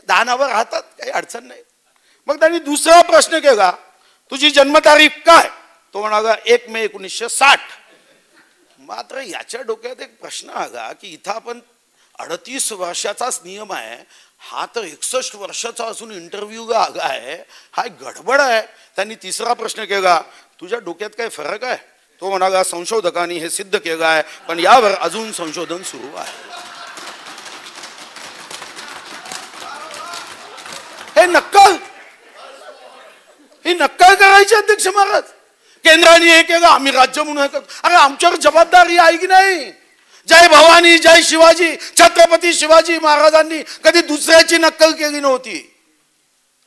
दानावर राहतात, काही अडचण नाही. मग त्यांनी दुसरा प्रश्न केला तुझी जन्मतारीख काय? तो म्हणाला 1 मे 1960. मात्र याच्या डोक्यात एक प्रश्न आला की इथं आपण 38 वर्षाचाच नियम आहे, हा तर 61 वर्षाचा असून इंटरव्ह्यूला आला आहे, हा गडबड आहे. त्यांनी तिसरा प्रश्न केला तुझ्या डोक्यात काय फरक आहे? तो म्हणाला संशोधकांनी हे सिद्ध केलं आहे पण यावर अजून संशोधन सुरू आहे. ही नक्कल करायची अध्यक्ष महाराज. केंद्राने हे केलं आम्ही राज्य म्हणून. अरे आमच्यावर जबाबदारी आहे की नाही? जय भवानी जय शिवाजी. छत्रपती शिवाजी महाराजांनी कधी दुसऱ्याची नक्कल केली नव्हती.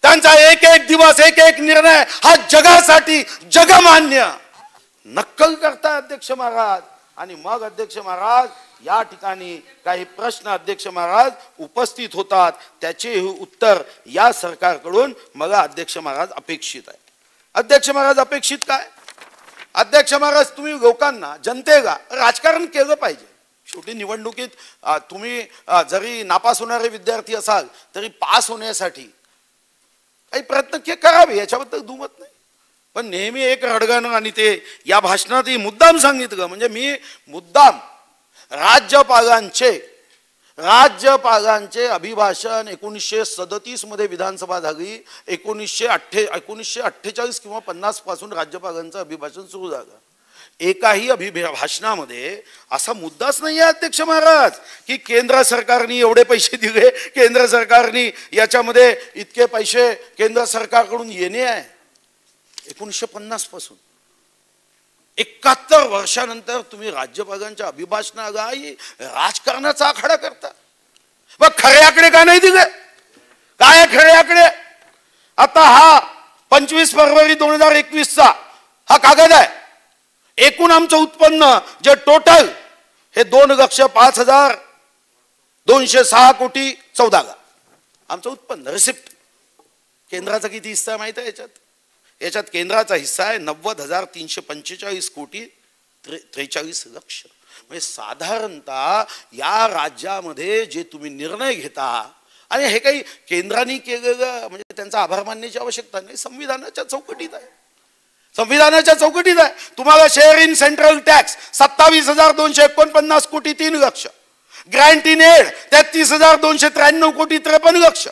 त्यांचा एक एक दिवस एक एक निर्णय हा जगासाठी जगमान्य. नक्कल करताय अध्यक्ष महाराज. आणि मग अध्यक्ष महाराज या ठिकाणी काही प्रश्न अध्यक्ष महाराज उपस्थित होतात, त्याचे उत्तर या सरकारकडून मला अध्यक्ष महाराज अपेक्षित आहे. अध्यक्ष महाराज अपेक्षित काय? अध्यक्ष महाराज तुम्ही लोकांना जनतेला राजकारण केलं पाहिजे. शेवटी निवडणुकीत तुम्ही जरी नापास होणारे विद्यार्थी असाल तरी पास होण्यासाठी काही प्रयत्न करावे, याच्याबद्दल दुमत नाही. पण नेहमी एक रडगाणं आणि ते या भाषणातही मुद्दाम सांगितलं. म्हणजे मी मुद्दाम राज्यपालांचे अभिभाषण 1937 मध्ये विधानसभा झाली. 1948 किंवा 50 पासून राज्यपालांचं अभिभाषण सुरू झालं. एकाही अभिभाषणामध्ये असा मुद्दाच नाही आहे अध्यक्ष महाराज की केंद्र सरकारने एवढे पैसे दिले, केंद्र सरकारने याच्यामध्ये इतके पैसे केंद्र सरकारकडून येणे आहे. 1950 पासून 71 वर्षानंतर तुम्ही राज्यपालांच्या अभिभाषणाला राजकारणाचा आखाडा करता. मग खरे आकडे का नाही दिले? काय खरे आकडे? आता हा 25 फरवरी 2021चा हा कागद आहे. एकूण आमचं उत्पन्न जे टोटल हे 2,05,206 कोटी 14 लाख आमचं उत्पन्न रिसिप्ट. केंद्राचा किती हिस्सा आहे माहिती आहे याच्यात? याच्यात केंद्राचा हिस्सा आहे 90,345 कोटी 43 लक्ष. म्हणजे साधारणतः या राज्यामध्ये जे तुम्ही निर्णय घेता, आणि हे काही केंद्राने केलेलं म्हणजे त्यांचा आभार मानण्याची आवश्यकता नाही, संविधानाच्या चौकटीत आहे, संविधानाच्या चौकटीत आहे. तुम्हाला शेअर इन सेंट्रल टॅक्स 27,249 कोटी 3 लक्ष, ग्रँट इन एड 33,293 कोटी 53 लक्ष,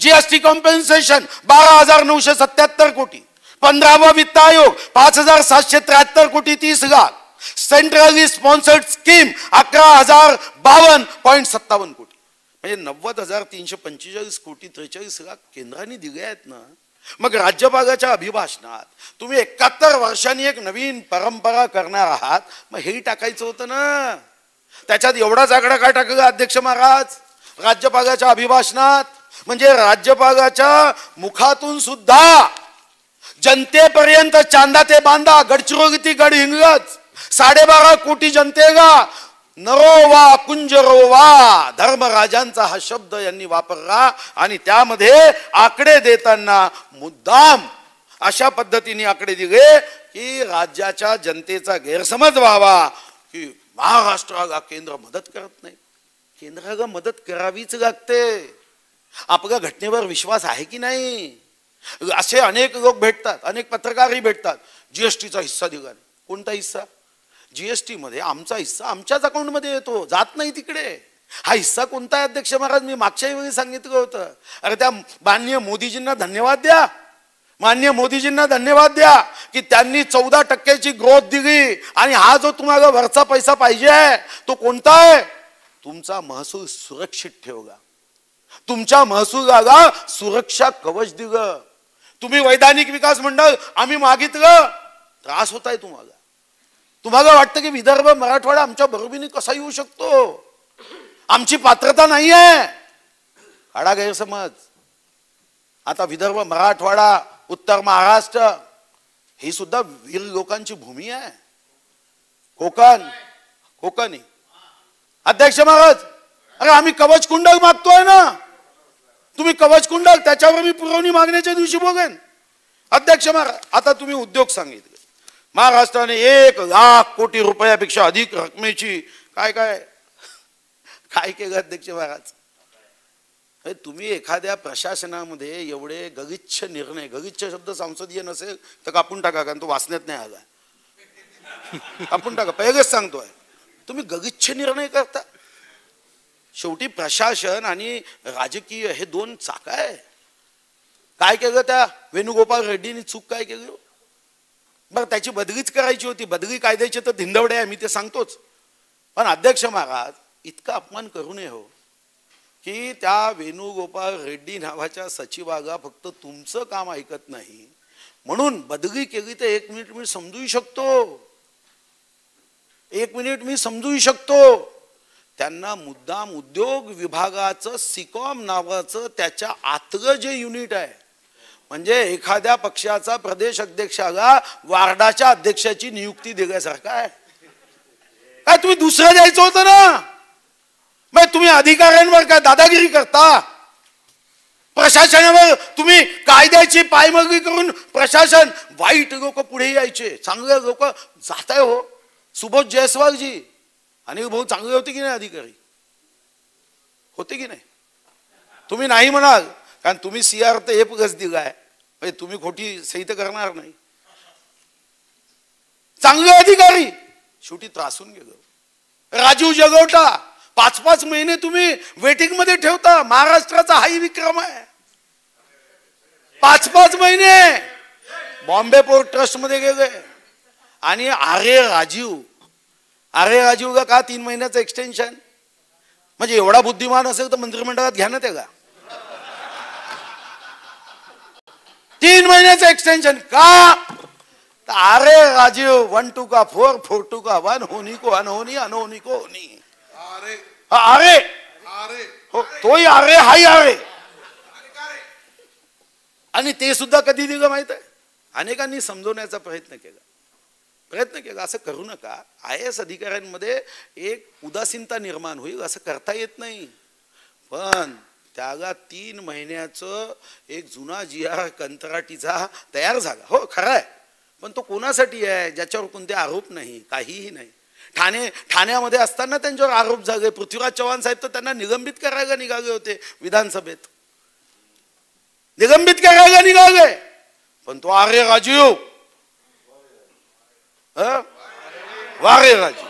जीएसटी कॉम्पेन्सेशन 12,977 कोटी, 15वा वित्त आयोग 5,773 कोटी 30 लाख, सेंट्रली स्पॉन्सर्ड स्कीम 11,052.57 कोटी, म्हणजे 90,345 कोटी 43 लाख केंद्राने दिले आहेत ना. मग राज्यपालाच्या अभिभाषणात तुम्ही 71 वर्षांनी एक नवीन परंपरा करणार आहात, मग हेही टाकायचं होतं ना. त्याच्यात एवढाच आकडा काय टाकला अध्यक्ष महाराज राज्यपालाच्या अभिभाषणात? म्हणजे राज्यपालाच्या मुखातून सुद्धा जनतेपर्यंत चांदा ते बांधा, गडचिरोली ती गड हिंगलज, 12.5 कोटी जनतेला नरोवा कुंजरोवा धर्मराजांचा हा शब्द यांनी वापरला, आणि त्यामध्ये आकडे देताना मुद्दाम अशा पद्धतीने आकडे दिले की राज्याच्या जनतेचा गैरसमज व्हावा की महाराष्ट्राला केंद्र मदत करत नाही. केंद्राला मदत करावीच लागते. आपल्या घटनेवर विश्वास आहे की नाही? असे अनेक लोक भेटतात, अनेक पत्रकारही भेटतात. जीएसटीचा हिस्सा दिला नाही. कोणता हिस्सा? जीएसटी मध्ये आमचा हिस्सा आमच्याच अकाउंटमध्ये येतो, जात नाही तिकडे. हा हिस्सा कोणता आहे अध्यक्ष महाराज? मी मागच्या वेळी सांगितलं होतं. अरे त्या माननीय मोदीजींना धन्यवाद द्या, माननीय मोदीजींना धन्यवाद द्या की त्यांनी 14% ग्रोथ दिली. आणि हा जो तुम्हाला वरचा पैसा पाहिजे आहे तो कोणता आहे? तुमचा महसूल सुरक्षित ठेवला, तुमच्या महसुलाला सुरक्षा कवच दिलं. तुम्ही वैधानिक विकास मंडळ आम्ही मागितलं, त्रास होत आहे तुम्हाला. तुम्हाला वाटतं की विदर्भ मराठवाडा आमच्या बरोबरीने कसा येऊ शकतो? आमची पात्रता नाही आहे. काढा गैरसमज. आता विदर्भ मराठवाडा उत्तर महाराष्ट्र ही सुद्धा वीर लोकांची भूमी आहे. कोकणी अध्यक्ष महाराज, अरे आम्ही कवच कुंडल मागतोय ना. तुम्ही कवच कुंडल त्याच्यावर मी पुरवणी मागण्याच्या दिवशी बघेन. अध्यक्ष महाराज, आता तुम्ही उद्योग सांगितले, महाराष्ट्राने 1,00,000 कोटी रुपयापेक्षा अधिक रकमेची काय काय काय केलं अध्यक्ष महाराज? तुम्ही एखाद्या प्रशासनामध्ये एवढे गलिच्छ निर्णय, गलिच्छ शब्द संसदीय नसेल तर कापून टाका, कारण तो वाचण्यात नाही आला. कापून टाका, पहिलेच सांगतोय. तुम्ही गलिच्छ निर्णय करता. शेवटी प्रशासन आणि राजकीय हे दोन चाक आहे. काय केलं त्या वेणुगोपाल रेड्डीने? चूक काय केली? बरं त्याची बदलीच करायची होती. बदली कायद्याची तर धिंदवडे आहे, मी ते सांगतोच. पण अध्यक्ष महाराज, इतका अपमान करू नये हो की त्या वेणुगोपाल रेड्डी नावाच्या सचिवाला फक्त तुमचं काम ऐकत नाही म्हणून बदली केली. तर 1 मिनिट मी समजू शकतो, 1 मिनिट मी समजू शकतो. त्यांना मुद्दाम उद्योग विभागाचं सिकॉम नावाचं त्याच्या आतलं जे युनिट आहे, म्हणजे एखाद्या पक्षाचा प्रदेश अध्यक्षाला वार्डाच्या अध्यक्षाची नियुक्ती दिल्यासारखं आहे. काय तुम्ही दुसरं द्यायचं होतं ना? मग तुम्ही अधिकाऱ्यांवर काय दादागिरी करता? प्रशासनावर तुम्ही कायद्याची पायमल्ली करून प्रशासन, वाईट लोक पुढे यायचे, चांगले लोक जात आहे हो. सुबोध जयस्वालजी आणि भाऊ चांगले होते की नाही? अधिकारी होते की नाही? तुम्ही नाही म्हणाल, कारण तुम्ही CR तर A+ दिलाय, म्हणजे तुम्ही खोटी सही तर करणार नाही. चांगले अधिकारी शेवटी त्रासून गेलो. राजीव जगवटा 5-5 महिने तुम्ही वेटिंग मध्ये ठेवता. महाराष्ट्राचा हाही विक्रम आहे. 5-5 महिने बॉम्बे पोर्ट ट्रस्ट मध्ये गेले. आणि आरे राजीव का 3 महिन्याचं एक्सटेन्शन? म्हणजे एवढा बुद्धिमान असेल तर मंत्रिमंडळात घ्या ना त्याला. 3 महिन्याचं एक्सटेन्शन का? अरे राजीव 1 2 का 4 4 2 का 1 होनी को अनहोनी अनहोनी को होनी. अरे हो, तोही अरे हाही अरे. आणि ते सुद्धा कधी दिलं माहित आहे? अनेकांनी समजवण्याचा प्रयत्न केला. असं करू नका. IAS अधिकाऱ्यांमध्ये एक उदासीनता निर्माण होईल, असं करता येत नाही. पण त्याला 3 महिन्याचं एक जुना GR कंत्राटीचा तयार झाला. हो खरं आहे, पण तो कोणासाठी आहे? ज्याच्यावर कोणते आरोप नाही, काहीही नाही. ठाण्यामध्ये असताना त्यांच्यावर आरोप झाले. पृथ्वीराज चव्हाण साहेब तर त्यांना निलंबित करायला निघाले होते विधानसभेत, निलंबित करायला निघाले. पण तो आर्य राजीव वारे राजीव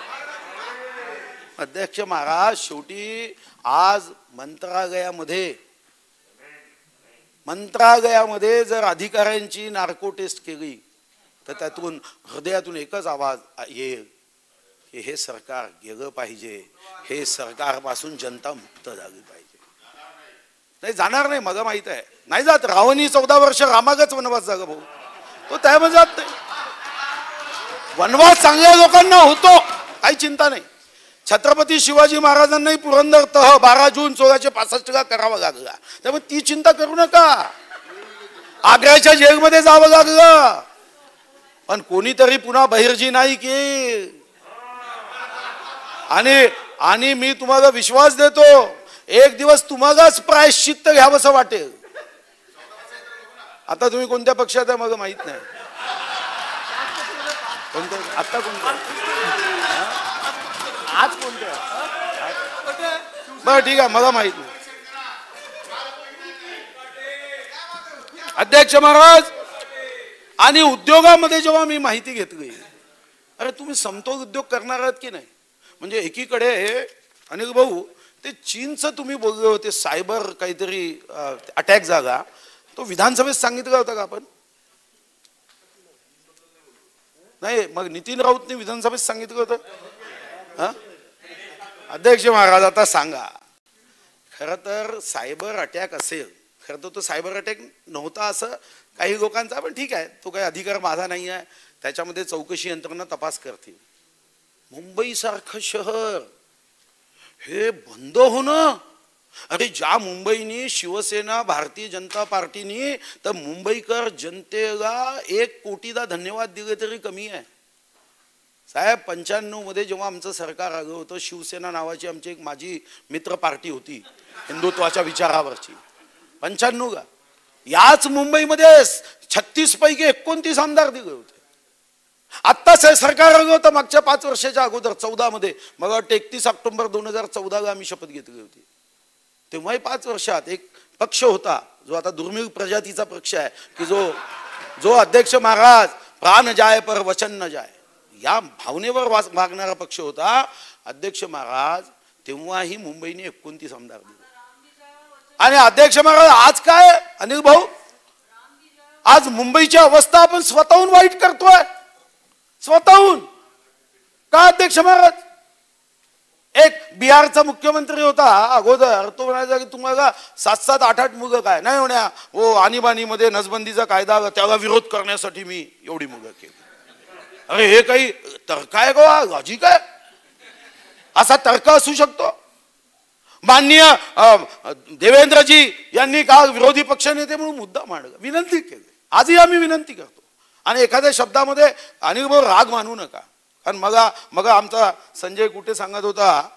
अध्यक्ष महाराज, शेवटी आज मंत्रालयामध्ये जर अधिकाऱ्यांची नार्को टेस्ट केली तर त्यातून हृदयातून एकच आवाज येईल की हे सरकार गेलं पाहिजे, हे सरकारपासून जनता मुक्त झाली पाहिजे. नाही जाणार नाही, मला माहित आहे नाही जात. रावणी 14 वर्ष रामागच वनवास झाला भाऊ, तो त्यामध्ये जात नाही. वनवास चांगल्या लोकांना होतो, काही चिंता नाही. छत्रपती शिवाजी महाराजांनाही पुरंदर तह 12 जून 1665 करावा लागला, त्यामुळे ती चिंता करू नका. आग्र्याच्या जेलमध्ये जावं लागलं, पण कोणीतरी पुन्हा बहिर्जी नाही की. आणि मी तुम्हाला विश्वास देतो, एक दिवस तुम्हालाच प्रायश्चित्त घ्यावंसं वाटेल. आता तुम्ही कोणत्या पक्षात आहे मला माहित नाही. आता कोणत्या, आज कोणत्या, बरं ठीक आहे, मला माहित नाही. अध्यक्ष महाराज, आणि उद्योगामध्ये जेव्हा मी माहिती घेतली, अरे तुम्ही समतोल उद्योग करणार आहात की नाही. म्हणजे एकीकडे अनिल भाऊ ते चीनचं तुम्ही बोलले होते, सायबर काहीतरी अटॅक झाला, तो विधानसभेत सांगितलं होतं का आपण? नाही, मग नितीन राऊतने विधानसभेत सांगितलं होतं. अध्यक्ष महाराज आता सांगा, खरं तर सायबर अटॅक असेल, खरं तर तो सायबर अटॅक नव्हता असं काही लोकांचा, पण ठीक आहे, तो काही अधिकार माझा नाही आहे, त्याच्यामध्ये चौकशी यंत्रणा तपास करतील. मुंबई सारखं शहर हे बंद होणं, अरे ज्या मुंबईनी शिवसेना भारतीय जनता पार्टीनी तर मुंबईकर जनतेला 1 कोटीदा धन्यवाद दिले तरी कमी आहे. साहेब 95 मध्ये जेव्हा आमचं सरकार आलं होतं, शिवसेना नावाची आमची एक माझी मित्र पार्टी होती हिंदुत्वाच्या विचारावरची, 95 ला याच मुंबईमध्ये 36 पैकी 29 आमदार दिले होते. आत्ताच सरकार आलं होतं मागच्या 5 वर्षाच्या अगोदर 14 मध्ये, मला वाटतं 31 ऑक्टोबर 2014 ला आम्ही शपथ घेतली होती. तेव्हाही 5 वर्षात एक पक्ष होता जो आता दुर्मिळ प्रजातीचा पक्ष आहे की जो अध्यक्ष महाराज प्राण जाय पर वचन न जाय या भावनेवर वागणारा पक्ष होता. अध्यक्ष महाराज तेव्हाही मुंबईने 29 आमदार दिले. आणि अध्यक्ष महाराज आज काय अनिल भाऊ, आज मुंबईची अवस्था आपण स्वतःहून वाईट करतोय, स्वतःहून का अध्यक्ष महाराज? एक बिहारचा मुख्यमंत्री होता अगोदर, तो म्हणायचा की तुम्हाला 7-7, 8-8 मुलं काय नाही होण्या, हो आणीबाणीमध्ये नसबंदीचा कायदा त्याला विरोध करण्यासाठी मी एवढी मुलं केली. अरे हे काही तर्क आहे का, लॉजिक आहे? असा तर्क असू शकतो? माननीय देवेंद्रजी यांनी काल विरोधी पक्षनेते म्हणून मुद्दा मांडला, विनंती केली, आजही आम्ही विनंती करतो. आणि एखाद्या शब्दामध्ये अनिल राग मानू नका, कारण मग आमचा संजय कुठे सांगत होता,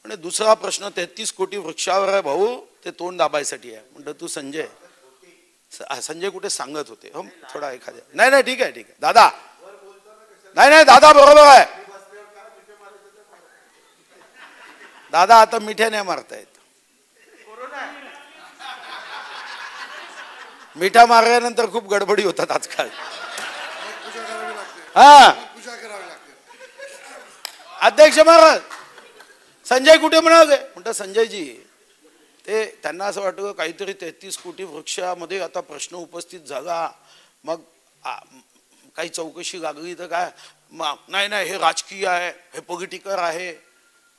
म्हणजे दुसरा प्रश्न 33 कोटी वृक्षावर आहे भाऊ, ते तोंड दाबायसाठी आहे. म्हणतो तू संजय कुठे सांगत होते हो थोडा एखाद्या, नाही ठीक आहे दादा, नाही दादा बरोबर आहे दादा, आता मिठ्या नाही मारतायत. मिठा मारल्यानंतर खूप गडबडी होतात आजकाल. अध्यक्ष महाराज संजय कुठे म्हणाले, म्हणतात संजयजी ते त्यांना असं वाटतं काहीतरी 33 कोटी वृक्षामध्ये आता प्रश्न उपस्थित झाला, मग काही चौकशी लागली तर काय, नाही हे राजकीय आहे, हे पॉलिटिकल आहे.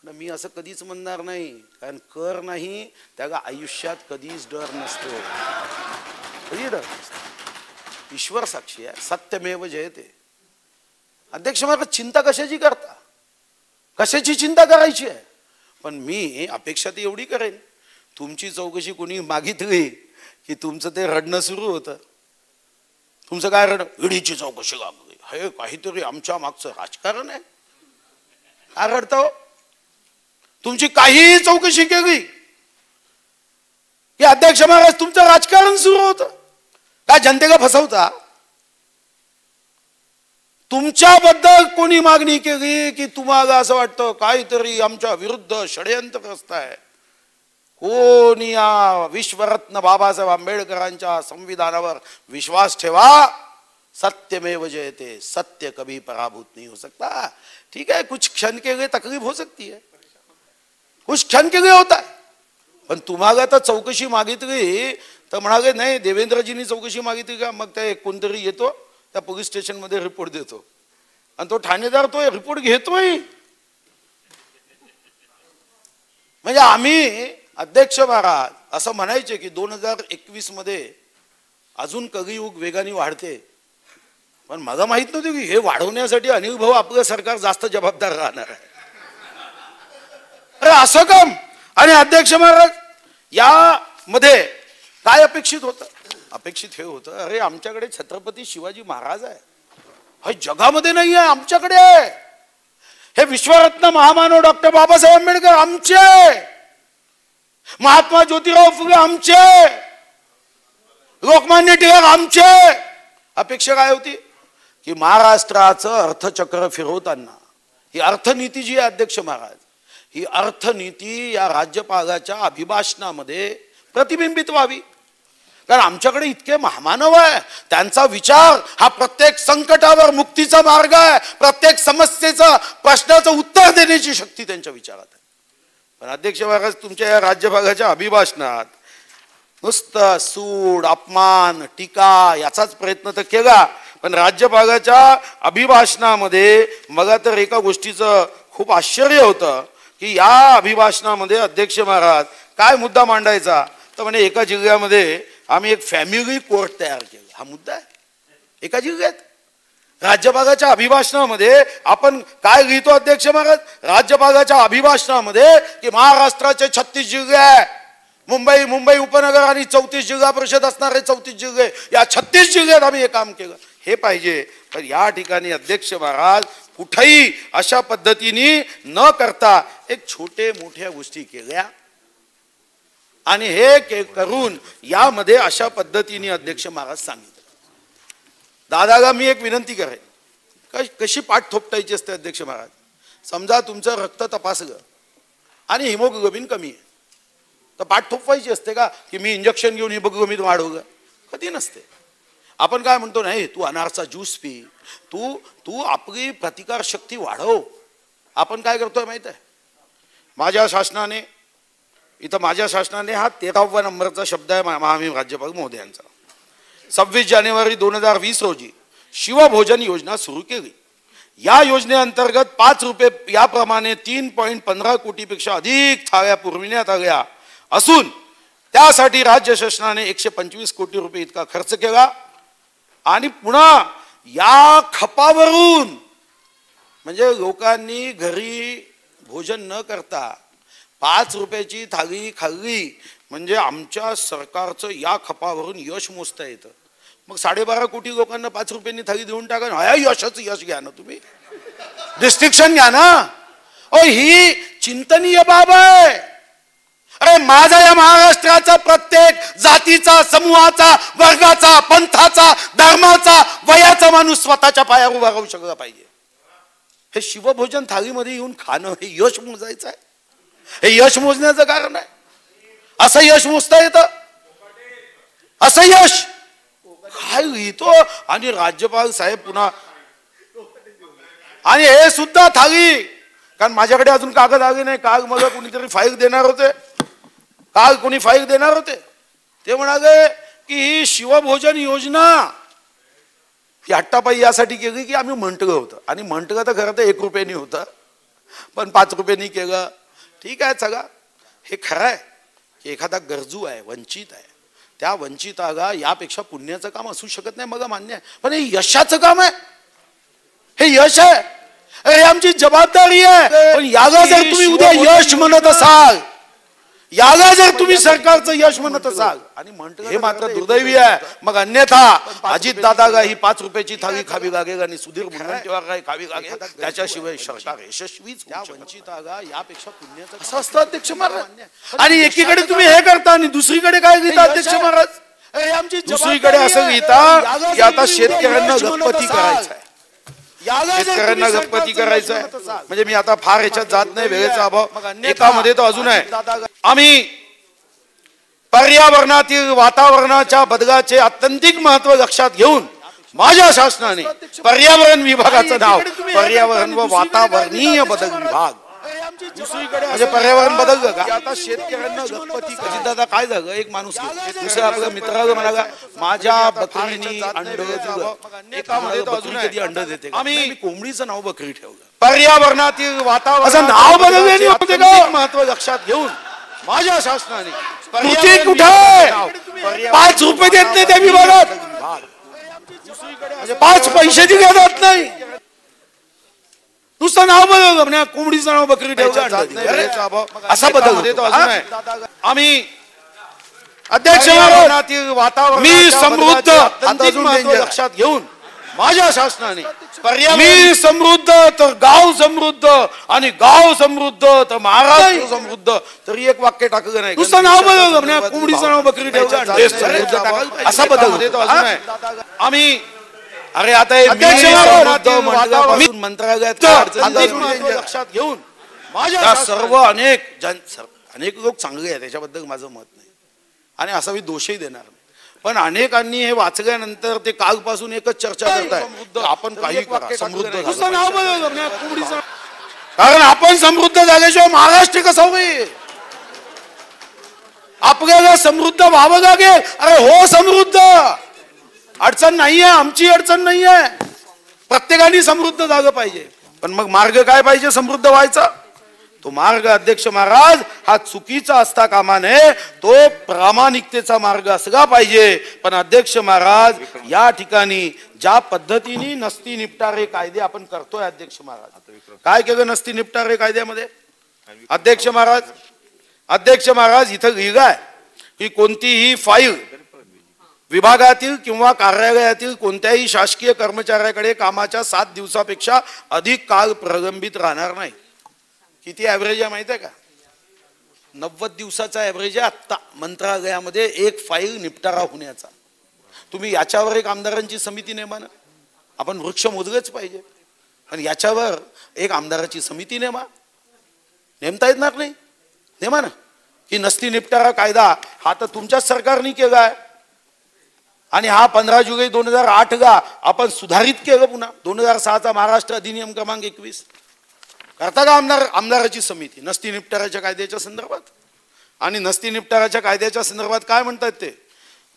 मी असं कधीच म्हणणार नाही, कारण कर नाही त्याला आयुष्यात कधीच डर नसतो, कधी डर नसतो. ईश्वर साक्षी आहे, सत्यमेव जयते. अध्यक्ष महाराज चिंता कशाची करता, कशाची चिंता करायची आहे? पण मी अपेक्षा ती एवढी करेन, तुमची चौकशी कोणी मागितली की तुमचं ते रडणं सुरू होतं. तुमचं काय रड, ईडीची चौकशी लागली, हे काहीतरी आमच्या मागचं राजकारण आहे. काय रडता हो? तुमची काही चौकशी केली की अध्यक्ष महाराज तुमचं राजकारण सुरू होतं. काय जनतेला फसवता? तुमच्याबद्दल कोणी मागणी केली की तुम्हाला असं वाटतं काहीतरी आमच्या विरुद्ध षडयंत्रग्रस्त आहे? कोणी या विश्वरत्न बाबासाहेब आंबेडकरांच्या संविधानावर विश्वास ठेवा. सत्यमेव जयते, सत्य कभी पराभूत नहीं हो सकता. ठीक है, कुछ क्षण के लिए तकलीफ हो सकती है, कुछ क्षण के लिए होता है, पण तुम्हाला तर चौकशी मागितली तर म्हणाले नाही देवेंद्रजींनी चौकशी मागितली का? मग ते कोणतरी येतो त्या पोलीस स्टेशन मध्ये रिपोर्ट देतो आणि तो ठाणेदार तो रिपोर्ट घेतोय. म्हणजे आम्ही अध्यक्ष महाराज असं म्हणायचे की 2021 मध्ये अजून कलियुग वेगाने वाढते, पण मला माहित नव्हतं की हे वाढवण्यासाठी अनिल भाऊ आपलं सरकार जास्त जबाबदार राहणार आहे. अरे असं काम. आणि अध्यक्ष महाराज या मध्ये काय अपेक्षित होतं? अपेक्षित हे होतं, अरे आमच्याकडे छत्रपती शिवाजी महाराज आहे, हे जगामध्ये नाही आहे, आमच्याकडे आहे. हे विश्वरत्न महामानव डॉक्टर बाबासाहेब आंबेडकर आमचे, महात्मा ज्योतिराव फुले आमचे, लोकमान्य टिळक आमचे. अपेक्षा काय होती की महाराष्ट्राचं अर्थचक्र फिरवताना ही अर्थनीती जी आहे अध्यक्ष महाराज, ही अर्थनीती या राज्यपालाच्या अभिभाषणामध्ये प्रतिबिंबित व्हावी. कारण आमच्याकडे इतके महामानव आहे, त्यांचा विचार हा प्रत्येक संकटावर मुक्तीचा मार्ग आहे, प्रत्येक समस्येचा प्रश्नाचं उत्तर देण्याची शक्ती त्यांच्या विचारात आहे. पण अध्यक्ष महाराज तुमच्या या राज्यपालाच्या अभिभाषणात नुसतं सूड, अपमान, टीका याचाच प्रयत्न तर केला, पण राज्यपालाच्या अभिभाषणामध्ये मला तर एका गोष्टीचं खूप आश्चर्य होतं की या अभिभाषणामध्ये अध्यक्ष महाराज काय मुद्दा मांडायचा तर म्हणे एका जिल्ह्यामध्ये आम्ही एक फॅमिली कोर्ट तयार केला. हा मुद्दा आहे एका जिल्ह्यात. राज्यपालाच्या अभिभाषणामध्ये आपण काय लिहितो अध्यक्ष महाराज? राज्यपालाच्या अभिभाषणामध्ये की महाराष्ट्राचे 36 जिल्हे आहे, मुंबई उपनगर आणि 34 जिल्हा परिषद असणारे 34 जिल्हे, या 36 जिल्ह्यात आम्ही हे काम केलं. हे पाहिजे. तर या ठिकाणी अध्यक्ष महाराज कुठेही अशा पद्धतीने न करता एक छोटे मोठ्या गोष्टी केल्या आणि हे करून यामध्ये अशा पद्धतीने अध्यक्ष महाराज सांगितलं. दादाला मी एक विनंती करेन, कशी पाठ थोपटायची असते अध्यक्ष महाराज. समजा तुमचं रक्त तपासलं आणि हिमोग्लोबिन कमी आहे, तर पाठ थोपवायची असते का की मी इंजेक्शन घेऊन हिमोग्लोबिन वाढवलं? कधी नसते. आपण काय म्हणतो, नाही तू अनारचा ज्यूस पी, तू आपली प्रतिकार शक्ती वाढव. आपण काय करतोय माहित आहे? माझ्या शासनाने हा 13वा नंबरचा शब्द आहे महामहिम राज्यपाल महोदयांचा. 26 जानेवारी 2020 रोजी शिवभोजन योजना सुरू केली. या योजनेअंतर्गत 5 रुपये याप्रमाणे 3.15 कोटीपेक्षा अधिक थाळ्या पुरविण्यात आल्या असून त्यासाठी राज्य शासनाने 125 कोटी रुपये इतका खर्च केला. आणि पुन्हा या खपावरून म्हणजे लोकांनी घरी भोजन न करता 5 रुपयाची थाळी खाल्ली म्हणजे आमच्या सरकारचं या खपावरून यश मोजता येतं. मग 12.5 कोटी लोकांना 5 रुपयांनी थाळी देऊन टाका ना, यशाचं यश घ्या ना तुम्ही, डिस्टिंक्शन घ्या ना. ही चिंतनीय बाब आहे. अरे माझा या महाराष्ट्राचा प्रत्येक जातीचा, समूहाचा, वर्गाचा, पंथाचा, धर्माचा, वयाचा माणूस स्वतःच्या पायावर उभा राहू शकला पाहिजे. हे शिवभोजन थाळीमध्ये येऊन खाणं हे यश मोजायचं आहे. हे यश मोजण्याचं कारण आहे. असं यश मोजता येतं? असं यश काय लिहितो? आणि राज्यपाल साहेब पुन्हा आणि हे सुद्धा थाळी, कारण माझ्याकडे अजून कागद आले नाही. काल मला कोणीतरी फाईल देणार होते, ते म्हणाले की ही शिवभोजन योजना ही हट्टापायी यासाठी केली की आम्ही म्हटलं होतं, आणि म्हटलं तर खरं तर 1 रुपयानी होतं, पण 5 रुपयांनी केलं. ठीक आहे, चला हे खरं आहे की एखादा गरजू आहे, वंचित आहे, त्या वंचिताला यापेक्षा पुण्याचं काम असू शकत नाही, मला मान्य आहे. पण हे यशाचं काम आहे, हे यश आहे, हे आमची जबाबदारी आहे. पण याला जर तुम्ही उद्या यश म्हणत असाल, याला जर तुम्ही सरकारचं यश म्हणत असाल आणि म्हणतो हे मात्र दुर्दैवी आहे. मग अन्यथा अजित दादाला ही 5 रुपयाची थाळी खावी लागेल आणि सुधीर मुनगंटीवार खावी लागेल, त्याच्याशिवाय सरकार यशस्वीच. त्या वंचिताला यापेक्षा पुण्याचं असं असतं अध्यक्ष महाराज. आणि एकीकडे तुम्ही हे करता आणि दुसरीकडे काय लिहिता अध्यक्ष महाराज? दुसरीकडे असं लिहिता की आता शेतकऱ्यांना गणपती करायचं आहे. शेतकऱ्यांना गणपती करायचं आहे म्हणजे मी आता फार याच्यात जात नाही, वेळेचा अभाव एकामध्ये तो अजून आहे. आम्ही पर्यावरणातील वातावरणाच्या बदलाचे अत्यंतिक महत्व लक्षात घेऊन माझ्या शासनाने पर्यावरण विभागाचं नाव पर्यावरण व वातावरणीय बदल विभाग म्हणजे पर्यावरण बदललं का आता शेतकऱ्यांना गणपती दादा काय झालं एक माणूस दुसऱ्या आपल्या मित्राला म्हणाला माझ्या बकरीनी अंड एकामध्ये तो अजून कधी अंड देते आम्ही कोंबडीचं नाव बकरी ठेवलं पर्यावरणातील वातावरण नाव बदलले महत्व लक्षात घेऊन माझ्या शासनाने कुठे 5 रुपये देत नाही त्या विभागात 5 पैसे दिले जात नाही नुसतं नाव बदल कोंबडीचं नाव बकरी ठेवलं असा बदल देतो अजून आम्ही अध्यक्ष वातावरण मी समृद्ध लक्षात घेऊन माझ्या शासनाने मी समृद्ध तर गाव समृद्ध आणि गाव समृद्ध तर महाराष्ट्र समृद्ध तरी एक वाक्य टाकलं नाही नुसतं नाव बदल कोंबडीचं नाव बकरी ठेवलं असा बदल देतो अजून आम्ही अरे आता मंत्रालयात लक्षात घेऊन माझ्या सर्व अनेक लोक चांगले आहेत त्याच्याबद्दल माझं मत नाही आणि असा मी दोषही देणार नाही पण अनेकांनी हे वाचल्यानंतर ते कालपासून एकच चर्चा करताय आपण काही समृद्ध कारण आपण समृद्ध झाल्याशिवाय महाराष्ट्र कसं होईल आपल्याला समृद्ध व्हावं लागेल अरे हो समृद्ध अडचण नाहीये आमची अडचण नाहीये प्रत्येकाने समृद्ध झालं पाहिजे पण मग मार्ग काय पाहिजे समृद्ध व्हायचा तो मार्ग अध्यक्ष महाराज हा चुकीचा असता कामा नये तो प्रामाणिकतेचा मार्ग असला पाहिजे पण अध्यक्ष महाराज या ठिकाणी ज्या पद्धतीने नसती निपटारे कायदे आपण करतोय अध्यक्ष महाराज काय केलं नसती निपटारे कायद्यामध्ये अध्यक्ष महाराज इथं लिहिलंय की कोणतीही फाईल विभागातील किंवा कार्यालयातील कोणत्याही शासकीय कर्मचाऱ्याकडे कामाच्या 7 दिवसापेक्षा अधिक काळ प्रलंबित राहणार नाही किती ऍव्हरेज आहे माहिती आहे का 90 दिवसाचा ऍव्हरेज आहे आत्ता मंत्रालयामध्ये एक फाईल निपटारा होण्याचा तुम्ही याच्यावर एक आमदारांची समिती नेमा ना आपण वृक्ष मोजलेच पाहिजे आणि याच्यावर एक आमदाराची समिती नेमता येणार नाही नेमा ना की नसती निपटारा कायदा हा तर तुमच्याच सरकारने केलाय आणि हा 15 जुलै 2008 ला आपण सुधारित केलं पुन्हा 2006चा महाराष्ट्र अधिनियम क्रमांक 21 करता का आमदाराची समिती नसती निपटाराच्या कायद्याच्या संदर्भात आणि नसती निपटाराच्या कायद्याच्या संदर्भात काय म्हणतात ते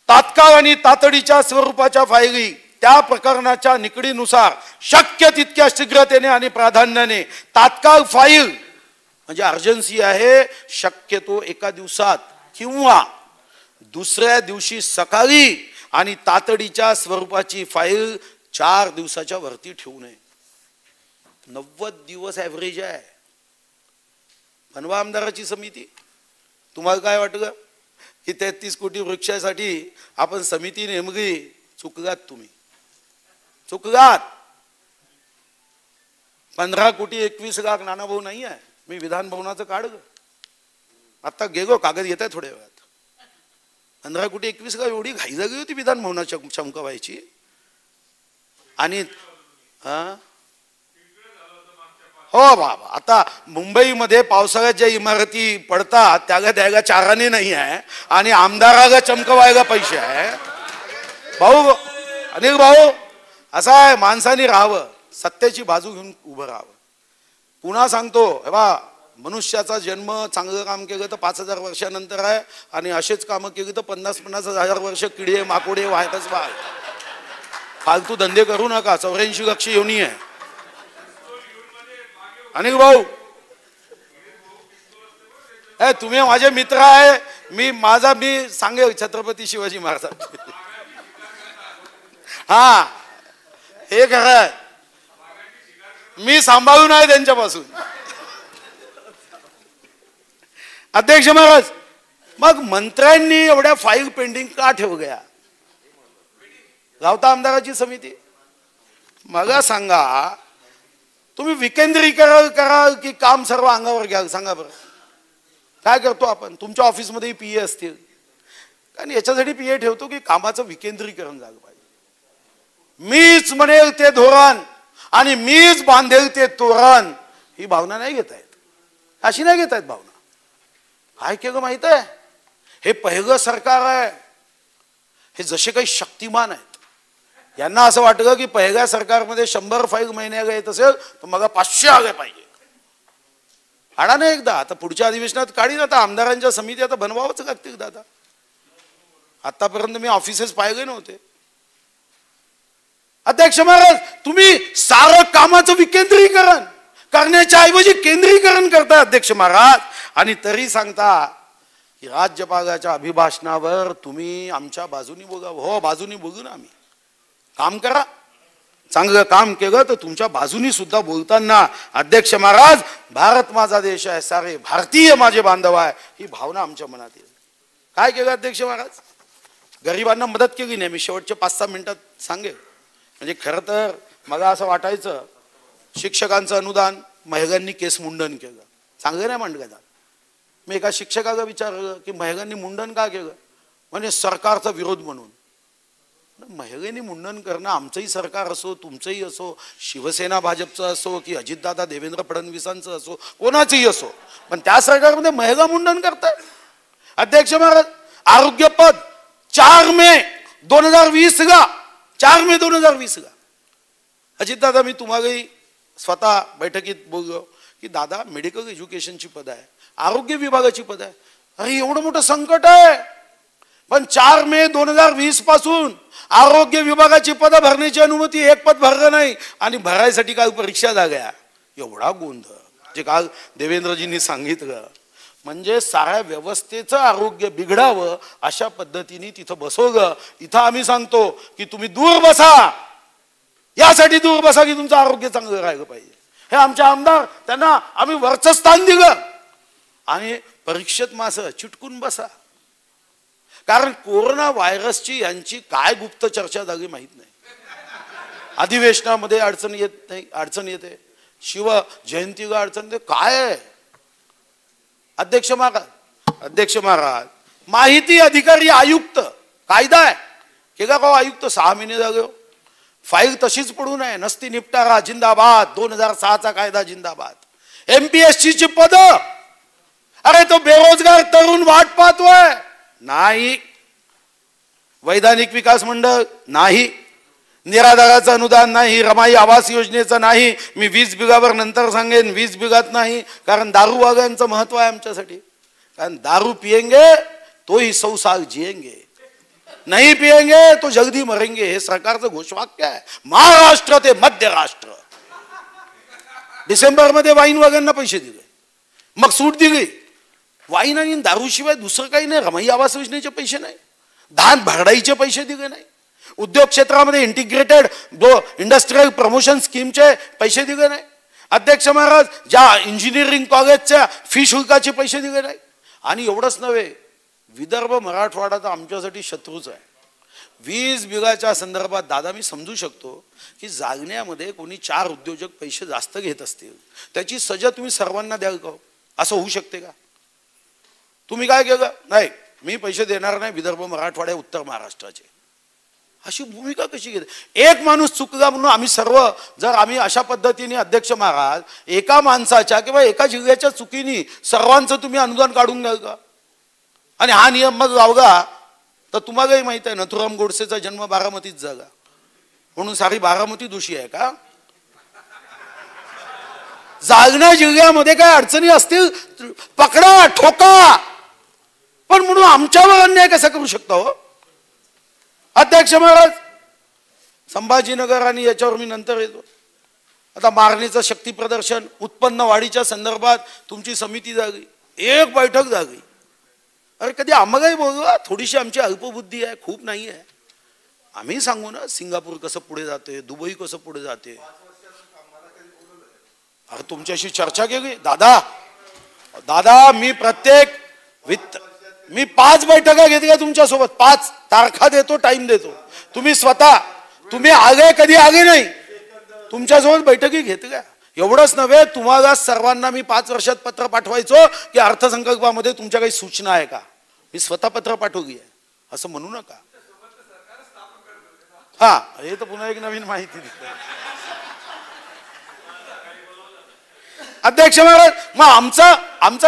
तात्काळ आणि तातडीच्या स्वरूपाच्या फायली त्या प्रकरणाच्या निकडीनुसार शक्य तितक्या शीघ्रतेने आणि प्राधान्याने तात्काळ फाईल म्हणजे अर्जन्सी आहे शक्यतो एका दिवसात किंवा दुसऱ्या दिवशी सकाळी आणि तातडीच्या स्वरूपाची फाईल 4 दिवसाच्या वरती ठेवू नये 90 दिवस ऍव्हरेज आहे बनवा आमदाराची समिती तुम्हाला काय वाटलं की 33 कोटी वृक्षासाठी आपण समिती नेमली चुकलात तुम्ही चुकलात 15 कोटी 21 लाख नानाभाऊ नाही आहे मी विधान भवनाचं काढलं आता गेलो कागद घेत आहे थोड्या वेळात 15 कोटी 21 लाख एवढी घाई झाली होती विधान भवनाच्या चमकवायची आणि हो बाबा आता मुंबईमध्ये पावसाळ्यात ज्या इमारती पडतात त्याला द्यायला चाराने नाही आहे आणि आमदाराला चमकवायला पैसे आहे भाऊ अनिल भाऊ असं आहे माणसाने राहावं सत्याची बाजू घेऊन उभं राहावं पुन्हा सांगतो हे बा मनुष्याचा जन्म चांगलं काम केलं तर 5000 वर्षानंतर आहे आणि असेच कामं केली तर 50-50 वर्ष किडे माकोडे वाहतच बा फालतू धंदे करू नका 84 लक्ष योनी आहे अनिल भाऊ तुम्ही माझे मित्र आहे मी सांगेल छत्रपती शिवाजी महाराज हा हे खरं आहे मी सांभाळून आहे त्यांच्यापासून अध्यक्ष महाराज मग मंत्र्यांनी एवढ्या फाईल पेंडिंग का ठेवल्या गावता आमदाराची समिती मला सांगा तुम्ही विकेंद्रीकरण करा की काम सर्व अंगावर घ्या सांगा बरं काय करतो आपण तुमच्या ऑफिसमध्ये पीए असतील कारण याच्यासाठी पीए ठेवतो की कामाचं विकेंद्रीकरण झालं पाहिजे मीच म्हणेल ते धोरण आणि मीच बांधेल ते तोरण, ही भावना नाही घेता येत, अशी नाही घेता येत भावना. काय केलं माहित आहे, हे पहिलं सरकार आहे, हे जसे काही शक्तिमान आहेत, यांना असं वाटलं की पहिल्या सरकारमध्ये 100 फाईल महिन्याला येत असेल तर मग 500 आले पाहिजे. आणा नाही एकदा, आता पुढच्या अधिवेशनात काढीन, आता आमदारांच्या समिती आता बनवावंच लागतील दादा. आतापर्यंत मी ऑफिसेस पाहिले नव्हते. अध्यक्ष महाराज, तुम्ही सारं कामाचं विकेंद्रीकरण करण्याच्या ऐवजी केंद्रीकरण करताय अध्यक्ष महाराज, आणि तरी सांगता की राज्यपालाच्या अभिभाषणावर तुम्ही आमच्या बाजूनी बघा. हो, बाजूनी बघू ना, आम्ही काम करा, चांगलं काम केलं तर तुमच्या बाजूनी सुद्धा बोलताना अध्यक्ष महाराज, भारत माझा देश आहे, सारे भारतीय माझे बांधव आहे, ही भावना आमच्या मनात येईल. काय केलं अध्यक्ष महाराज, गरिबांना मदत केली नाही. मी शेवटच्या 5-6 मिनिटात सांगेल. म्हणजे खरं तर मला असं वाटायचं शिक्षकांचं अनुदान महिलांनी केस मुंडन केलं, चांगलं नाही मांडलं जात. मी एका शिक्षकाला विचारलं की महिलांनी मुंडन का केलं, म्हणजे सरकारचा विरोध म्हणून. महिलांनी मुंडन करणं आमचंही सरकार असो, तुमचंही असो, शिवसेना भाजपचं असो की अजितदादा देवेंद्र फडणवीसांचं असो, कोणाचंही असो, पण त्या सरकारमध्ये महिला मुंडन करतात. अध्यक्ष महाराज, आरोग्यपद 4 मे 2020 ला, 4 मे 2020 ला अजितदादा, मी तुम्हालाही स्वतः बैठकीत बोललो की दादा, मेडिकल एज्युकेशनची पद आहे, आरोग्य विभागाची पद आहे, अरे एवढं मोठं संकट आहे, पण 4 मे 2020 पासून आरोग्य विभागाची पद भरण्याची अनुमती, एक पद भरलं नाही, आणि भरायसाठी काल परीक्षा झाल्या. एवढा गोंधळ जे काल देवेंद्रजींनी सांगितलं, म्हणजे साऱ्या व्यवस्थेचं आरोग्य बिघडावं अशा पद्धतीने तिथं बसवलं. इथं आम्ही सांगतो की तुम्ही दूर बसा, यासाठी दूर बसा की तुमचं आरोग्य चांगलं राहिलं पाहिजे. हे आमचे आमदार, त्यांना आम्ही वरचं स्थान दिलं, आणि परीक्षेत मासं चिटकून बसा. कारण कोरोना व्हायरसची यांची काय गुप्त चर्चा झाली माहित नाही. अधिवेशनामध्ये अडचण येत नाही, अडचण येते, शिव जयंतीला अडचण येते, काय आहे अध्यक्ष महाराज, माहिती अधिकारी आयुक्त कायदा आहे केला का आयुक्त, 6 महिने झाले, फाईल तशीच पडून आहे, नसती निपटारा जिंदाबाद, 2006चा कायदा जिंदाबाद. MPSC ची पद, अरे तो बेरोजगार तरुण वाट पाहतोय, नाही. वैधानिक विकास मंडळ नाही, निराधाराचं अनुदान नाही, रमाई आवास योजनेचं नाही, मी 20 बिघावर नंतर सांगेन, 20 बिघात नाही, कारण दारूवाल्यांचं महत्व आहे आमच्यासाठी. कारण दारू पिएंगे तो ही 100 साल जिएंगे, नहीं पिएंगे तो जल्दी मरेंगे, हे सरकारचं घोषवाक्य आहे. महाराष्ट्र ते मध्य राष्ट्र. डिसेंबर मध्ये वाईन वाल्यांना पैसे दिले, मग सूट दिली. वाईन आणि दारूशिवाय दुसरं काही नाही. रमाई आवास योजनेचे पैसे नाही, धान भरडाईचे पैसे दिले नाही, उद्योग क्षेत्रामध्ये इंटिग्रेटेड इंडस्ट्रियल प्रमोशन स्कीमचे पैसे दिले नाही. अध्यक्ष महाराज, ज्या इंजिनिअरिंग कॉलेजच्या फी शुल्काचे पैसे दिले नाही. आणि एवढंच नव्हे, विदर्भ मराठवाडा तर आमच्यासाठी शत्रूच आहे. 20 बिघाच्या संदर्भात दादा मी समजू शकतो की जागण्यामध्ये कोणी 4 उद्योजक पैसे जास्त घेत असतील, त्याची सजा तुम्ही सर्वांना द्याल का, असं होऊ शकते का? तुम्ही काय केलं, नाही मी पैसे देणार नाही, विदर्भ मराठवाडा उत्तर महाराष्ट्राचे, अशी भूमिका कशी घेते? एक माणूस चुकला म्हणून आम्ही सर्व, जर आम्ही अशा पद्धतीने अध्यक्ष महाराज एका माणसाच्या किंवा एका जिल्ह्याच्या चुकीने सर्वांचं तुम्ही अनुदान काढून घ्याल का? आणि हा नियम मग लावला तर तुम्हालाही माहित आहे नथुराम गोडसेचा जन्म बारामतीत झाला, म्हणून सारी बारामती दोषी आहे का? जालना जिल्ह्यामध्ये काय अडचणी असतील पकडा ठोका, पण म्हणून आमच्यावर अन्याय कसा करू शकता हो अध्यक्ष महाराज? संभाजीनगर आणि याच्यावर मी नंतर येतो. आता मारणीचं शक्ती प्रदर्शन, उत्पन्न वाढीच्या संदर्भात तुमची समिती झाली, एक बैठक झाली. अरे कधी आम्हालाही बोलवा, थोडीशी आमची अल्पबुद्धी आहे, खूप नाही आहे. आम्ही सांगू ना सिंगापूर कसं पुढे जाते, दुबई कसं पुढे जाते. अरे तुमच्याशी चर्चा केली दादा, मी प्रत्येक मी 5 बैठका घेतल्या तुमच्यासोबत, 5 तारखा देतो, टाइम देतो. तुम्ही स्वतः तुम्ही आगे कधी आगे नाही, तुमच्यासोबत बैठकी घेतल्या. एवढंच नव्हे, तुम्हाला सर्वांना मी 5 वर्षात पत्र पाठवायचो की अर्थसंकल्पामध्ये तुमच्या काही सूचना आहे का, मी स्वतः पत्र पाठवली आहे, असं म्हणू नका. हा, हे तर पुन्हा एक नवीन माहिती दिली. अध्यक्ष महाराज, मग आमचं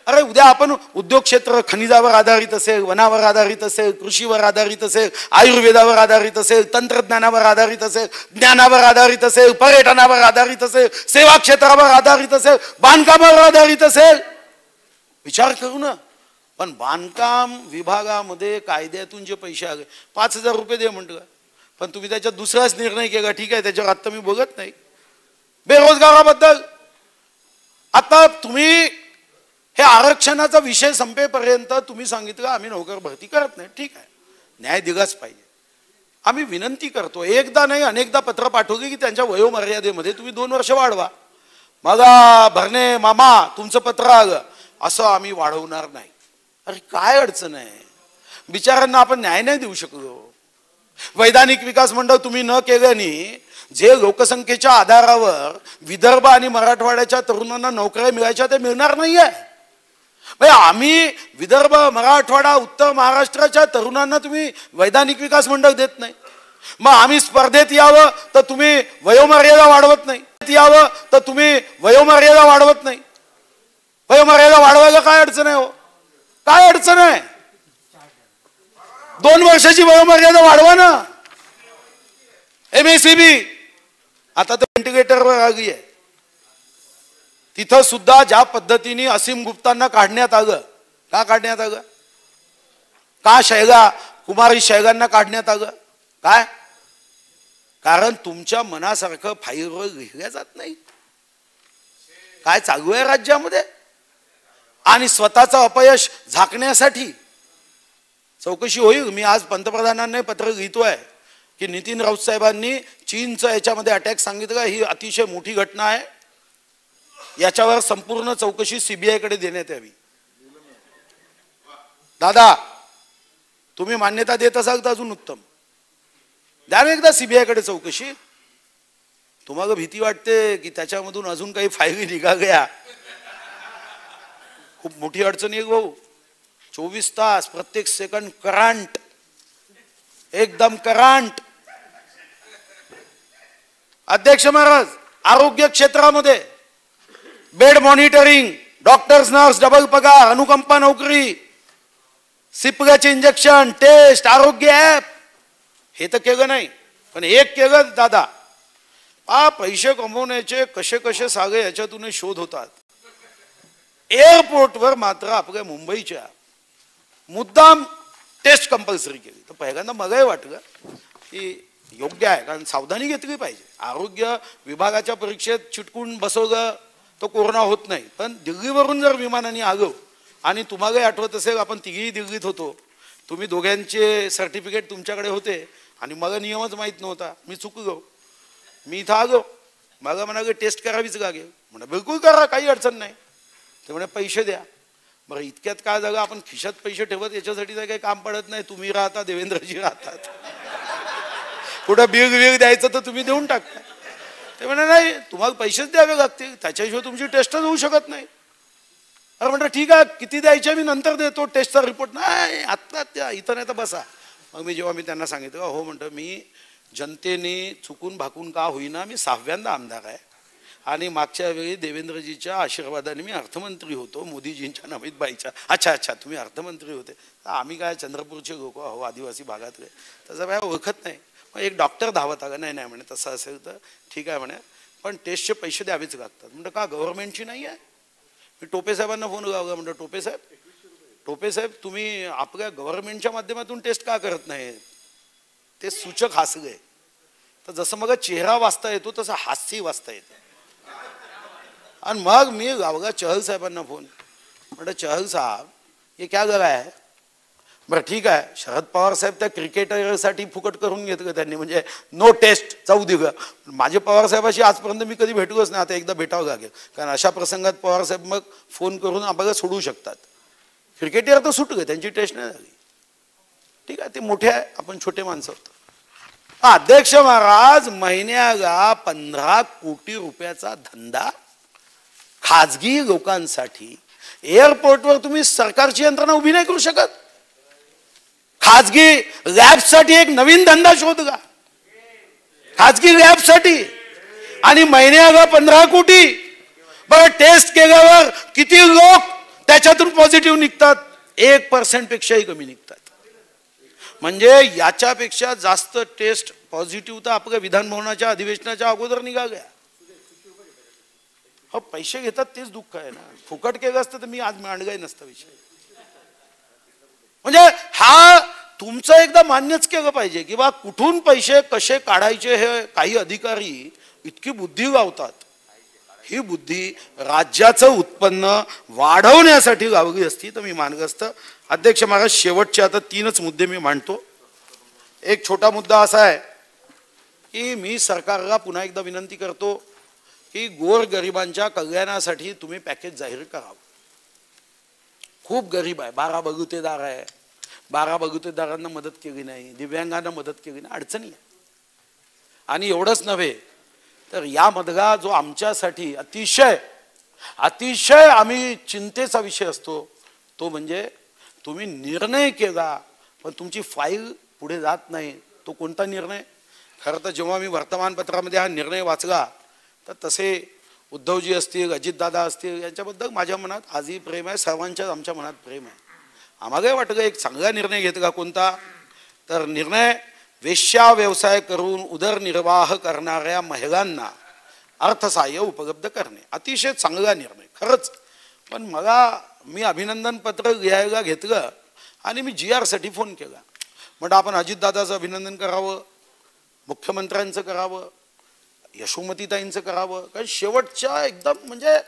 अरे उद्या आपण उद्योग क्षेत्र खनिजावर आधारित असेल, वनावर आधारित असेल, कृषीवर आधारित असेल, आयुर्वेदावर आधारित असेल, तंत्रज्ञानावर आधारित असेल, ज्ञानावर आधारित असेल, पर्यटनावर आधारित असेल, सेवा क्षेत्रावर आधारित असेल, बांधकामावर आधारित असेल, विचार करू ना. पण बांधकाम विभागामध्ये कायद्यातून जे पैसे आले 5,000 रुपये दे म्हणतो का, पण तुम्ही त्याच्यात दुसराच निर्णय केला. ठीक आहे, त्याच्यावर आता मी बघत नाही. बेरोजगाराबद्दल आता तुम्ही हे आरक्षणाचा विषय संपेपर्यंत तुम्ही सांगितलं आम्ही नोकर भरती करत नाही. ठीक आहे, न्याय दिलाच पाहिजे. आम्ही विनंती करतो, एकदा नाही अनेकदा पत्र पाठवली की त्यांच्या वयोमर्यादेमध्ये तुम्ही 2 वर्ष वाढवा. मला भरणे मामा तुमचं पत्र आलं असं आम्ही वाढवणार नाही. अरे काय अडचण आहे, बिचारांना आपण न्याय नाही देऊ शकलो. वैधानिक विकास मंडळ तुम्ही न केल्याने जे लोकसंख्येच्या आधारावर विदर्भ आणि मराठवाड्याच्या तरुणांना नोकऱ्या मिळायच्या ते मिळणार नाहीये. आम्ही विदर्भ, मराठवाडा, उत्तर महाराष्ट्राच्या तरुणांना तुम्ही वैधानिक विकास मंडळ देत नाही. मग आम्ही स्पर्धेत यावं तर तुम्ही वयोमर्यादा वाढवत नाही. वयोमर्यादा वाढवायला काय अडचण आहे हो, काय अडचण आहे? 2 वर्षाची वयोमर्यादा वाढवा ना. MSCB आता तर इंटिग्रेटरवर आली आहे. तिथं सुद्धा ज्या पद्धतीने असीम गुप्तांना काढण्यात आलं, का काढण्यात आलं? का कुमारी शैगांना काढण्यात आलं? काय कारण तुमच्या मनासारखं फाईलवर लिहिल्या जात नाही. काय चालू आहे राज्यामध्ये? आणि स्वतःचं अपयश झाकण्यासाठी चौकशी होईल. मी आज पंतप्रधानांना पत्र लिहितोय की नितीन राऊत साहेबांनी चीनचं याच्यामध्ये अटॅक सांगितलं, ही अतिशय मोठी घटना आहे, याच्यावर संपूर्ण चौकशी CBI कडे देण्यात यावी. दादा तुम्ही मान्यता देत असाल तर अजून उत्तम, द्या एकदा CBI कडे चौकशी. तुम्हाला भीती वाटते की त्याच्यामधून अजून काही फायली निघाल्या? खूप मोठी अडचण आहे भाऊ. 24 तास प्रत्येक सेकंड करंट, एकदम करंट. अध्यक्ष महाराज, आरोग्य क्षेत्रामध्ये bed monitoring, doctors nurse double पगार, अनुकंपा नोकरी, सिपगाचे इंजेक्शन, टेस्ट, आरोग्य ऍप, हे तर केलं नाही. पण एक केलं दादा, पैसे कमवण्याचे कसे कसे सागे याच्यातून शोध होतात. एअरपोर्टवर मात्र आपल्या मुंबईच्या मुद्दाम टेस्ट कंपल्सरी केली. तर पहिल्यांदा मलाही वाटलं की योग्य आहे, कारण सावधानी घेतली पाहिजे. आरोग्य विभागाच्या परीक्षेत चिटकून बसवलं तर कोरोना होत नाही. पण दिल्लीवरून जर विमानाने आलो, आणि तुम्हालाही आठवत असेल आपण तिघेही दिल्लीत होतो, तुम्ही दोघांचे सर्टिफिकेट तुमच्याकडे होते आणि मला नियमच माहीत नव्हता, मी चुकलो. मी इथं आलो, मला म्हणाले टेस्ट करावीच लागेल. म्हणा बिलकुल करा, काही अडचण नाही. ते म्हणे पैसे द्या. बरं इतक्यात काय झालं, आपण खिशात पैसे ठेवत याच्यासाठी काही काम पडत नाही. तुम्ही राहता, देवेंद्रजी राहतात, कुठं बिल द्यायचं तर तुम्ही देऊन टाकता. ते म्हणे नाही तुम्हाला पैसेच द्यावे लागतील, त्याच्याशिवाय तुमची टेस्टच होऊ शकत नाही. अरे म्हणलं ठीक आहे, किती द्यायचे मी नंतर देतो, टेस्टचा रिपोर्ट नाही आत्ता द्या, इथं नाही तर बसा. मग जेव्हा मी त्यांना सांगितलं हो म्हणतं मी जनतेने चुकून भाकून का होईना, मी 6व्यांदा आमदार आहे आणि मागच्या वेळी देवेंद्रजीच्या आशीर्वादाने मी अर्थमंत्री होतो, मोदीजींच्या नमितबाईच्या. अच्छा तुम्ही अर्थमंत्री होते. आम्ही काय चंद्रपूरचे लोक हो, आदिवासी भागातले, तसं काय ओळखत नाही. मग एक डॉक्टर धावत आला, नाही म्हणे तसं असेल तर ठीक आहे म्हणे, पण टेस्टचे पैसे द्यावेच लागतात. म्हणतं का गव्हर्नमेंटची नाही आहे? मी टोपे साहेबांना फोन लावला, म्हणतो टोपे साहेब तुम्ही आपल्या गव्हर्नमेंटच्या माध्यमातून टेस्ट का करत नाही? ते सूचक हसले. तर जसं मग चेहरा वाचता येतो तसं हास्य वाचता येतं. आणि मग मी लावला चहल साहेबांना फोन, म्हणलं चहल साहब हे क्या गला आहे? बरं ठीक आहे, शरद पवार साहेब त्या क्रिकेटरसाठी फुकट करून घेतलं त्यांनी, म्हणजे नो टेस्ट जाऊ दिलं. माझे पवार साहेबाशी आजपर्यंत मी कधी भेटलोच नाही, आता एकदा भेटावं लागेल, कारण अशा प्रसंगात पवार साहेब मग फोन करून आपल्याला सोडू शकतात. क्रिकेटर तर सुटले, त्यांची टेस्ट नाही झाली. ठीक आहे, ते मोठे आहे, आपण छोटे माणसं होतो. अध्यक्ष महाराज, महिन्याला 15 कोटी रुपयाचा धंदा खाजगी लोकांसाठी. एअरपोर्टवर तुम्ही सरकारची यंत्रणा उभी नाही करू शकत. खाजगी लॅबसाठी एक नवीन धंदा शोधला, खाजगी लॅबसाठी, आणि महिन्याला 15 कोटी. बरं टेस्ट केल्यावर किती लोक त्याच्यातून पॉझिटिव्ह निघतात? 1% पेक्षाही कमी निघतात. म्हणजे याच्यापेक्षा जास्त टेस्ट पॉझिटिव्ह तर आपल्या विधान भवनाच्या अधिवेशनाच्या अगोदर निघाल्या. हो, पैसे घेतात तेच दुःख आहे ना. फुकट केलं असतं तर मी आज मांडगाय नसता विषय. म्हणजे हा तुमचं एकदा मान्यच केलं पाहिजे की बा कुठून पैसे कसे काढायचे हे काही अधिकारी इतकी बुद्धी लावतात. ही बुद्धी राज्याचं उत्पन्न वाढवण्यासाठी लावली असती तर मी मानलं असतं. अध्यक्ष, मला शेवटचे आता 3च मुद्दे मी मांडतो. एक छोटा मुद्दा असा आहे की मी सरकारला पुन्हा एकदा विनंती करतो की गोरगरिबांच्या कल्याणासाठी तुम्ही पॅकेज जाहीर करावं. खूप गरीब आहे, 12 बगुतेदार आहे, 12 बगुतेदारांना मदत केली नाही, दिव्यांगांना मदत केली नाही, अडचणी आहे. आणि एवढंच नव्हे तर यामधला जो आमच्यासाठी अतिशय आम्ही चिंतेचा विषय असतो तो म्हणजे तुम्ही निर्णय केला पण तुमची फाईल पुढे जात नाही. तो कोणता निर्णय? खरं तर जेव्हा मी वर्तमानपत्रामध्ये हा निर्णय वाचला तर तसे उद्धवजी असतील, अजितदादा असतील यांच्याबद्दल माझ्या मनात आजही प्रेम आहे. सर्वांच्याच आमच्या मनात प्रेम आहे. आम्हाला वाटलं एक चांगला निर्णय घेतला. कोणता? तर निर्णय वेश्या व्यवसाय करून उदरनिर्वाह करणाऱ्या महिलांना अर्थसहाय्य उपलब्ध करणे. अतिशय चांगला निर्णय खरंच. पण मी अभिनंदन पत्र लिहायला घेतलं आणि मी GR साठी फोन केला. म्हटलं आपण अजितदादाचं अभिनंदन करावं, मुख्यमंत्र्यांचं करावं, यशोमतीताईंचं करावं, कारण शेवटच्या एकदम म्हणजे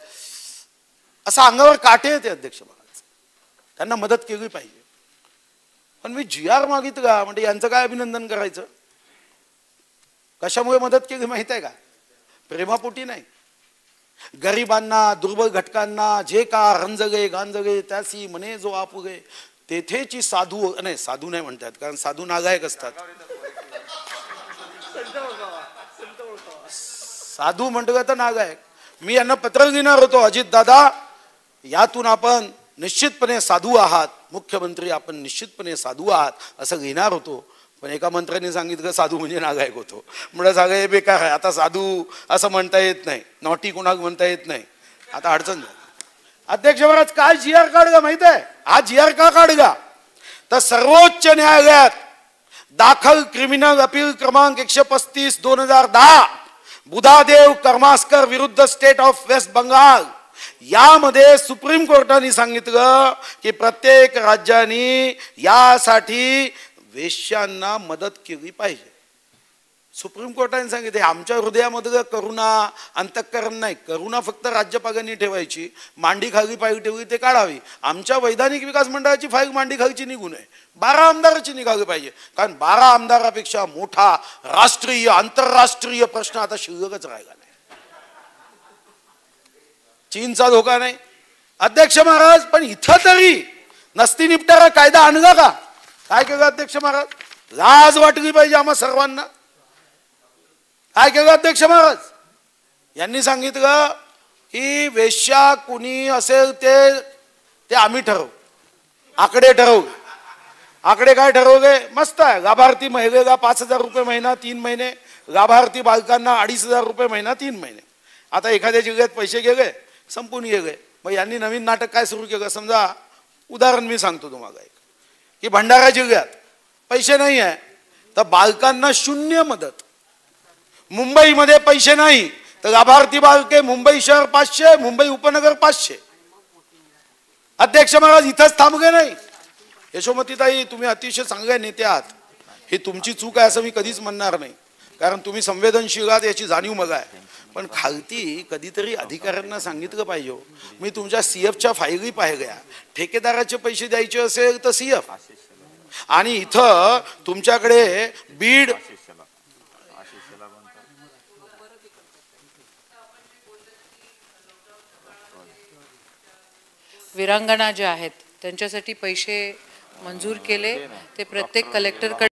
असं अंगावर काटे येते अध्यक्ष महाराज, त्यांना मदत केली पाहिजे. पण मी GR मागितला म्हणजे यांचं काय अभिनंदन करायचं? कशामुळे मदत केली माहित आहे का? प्रेमापोटी नाही. गरिबांना, दुर्बल घटकांना जे का रंजगे गांजगे त्यासी म्हणे जो आपुगे तेथेची साधू, नाही साधू नाही म्हणतात कारण साधू नागायक असतात. साधू म्हणतो तर नागायक. मी यांना पत्र लिहिणार होतो, अजित दादा यातून आपण निश्चितपणे साधू आहात, मुख्यमंत्री आपण निश्चितपणे साधू आहात असं लिहिणार होतो. पण एका मंत्र्यांनी सांगितलं साधू म्हणजे नागायक होतो. म्हणजे सगळं हे बेकार आहे. आता साधू असं म्हणता येत नाही, नॉटी कोणाक म्हणता येत नाही. आता अडचण झाली. अध्यक्ष महाराज काय GR काढगा माहित आहे? हा GR का काढगा तर सर्वोच्च न्यायालयात दाखल क्रिमिनल अपील क्रमांक 135/2010 बुधादेव कर्मास्कर विरुद्ध स्टेट ऑफ वेस्ट बंगाल यामध्ये सुप्रीम कोर्टाने सांगितलं की प्रत्येक राज्याने यासाठी वेश्यांना मदत केली पाहिजे. सुप्रीम कोर्टाने सांगितले. आमच्या हृदयामध्ये करुणा अंतःकरण नाही. करुणा फक्त राज्यपालांनी ठेवायची, मांडी खाली फाईल ठेवली ते काढावी. आमच्या वैधानिक विकास मंडळाची फाईल मांडी खालची निघू नये, 12 आमदाराची निघाली पाहिजे. कारण 12 आमदारापेक्षा मोठा राष्ट्रीय आंतरराष्ट्रीय प्रश्न आता शिल्लकच राहिला नाही. चीनचा धोका नाही. अध्यक्ष महाराज पण इथं तरी नसती निपटारा कायदा आणला का? काय केलं अध्यक्ष महाराज? लाज वाटली पाहिजे आम्हा सर्वांना. काय केलं अध्यक्ष महाराज? यांनी सांगितलं की वेश्या कुणी असेल ते आम्ही ठरवू. आकडे ठरवू. आकडे काय ठरवले? मस्त आहे. लाभार्थी महिलेला 5,000 रुपये महिना 3 महिने, लाभार्थी बालकांना 2,500 रुपये महिना 3 महिने. आता एखाद्या जिल्ह्यात पैसे गेले संपून गेले, मग यांनी नवीन नाटक काय सुरू केलं? समजा उदाहरण मी सांगतो तुम्हाला एक की भंडारा जिल्ह्यात पैसे नाही आहे तर बालकांना 0 मदत. मुंबईमध्ये पैसे नाही तर लाभार्थी बालके मुंबई शहर 500, मुंबई उपनगर 500. अध्यक्ष महाराज इथंच थांबले नाही. यशोमतीताई तुम्ही अतिशय चांगले नेते आहात. ही तुमची चूक आहे असं मी कधीच म्हणणार नाही, कारण तुम्ही संवेदनशील आहात याची जाणीव मला आहे. पण खालती कधीतरी अधिकाऱ्यांना सांगितलं पाहिजे. मी तुमच्या CFच्या फाईली पाहिल्या. ठेकेदाराचे पैसे द्यायचे असेल तर CF, आणि इथं तुमच्याकडे बीड विरांगना ज्या आहेत त्यांच्यासाठी पैसे मंजूर केले ते प्रत्येक कलेक्टरकडे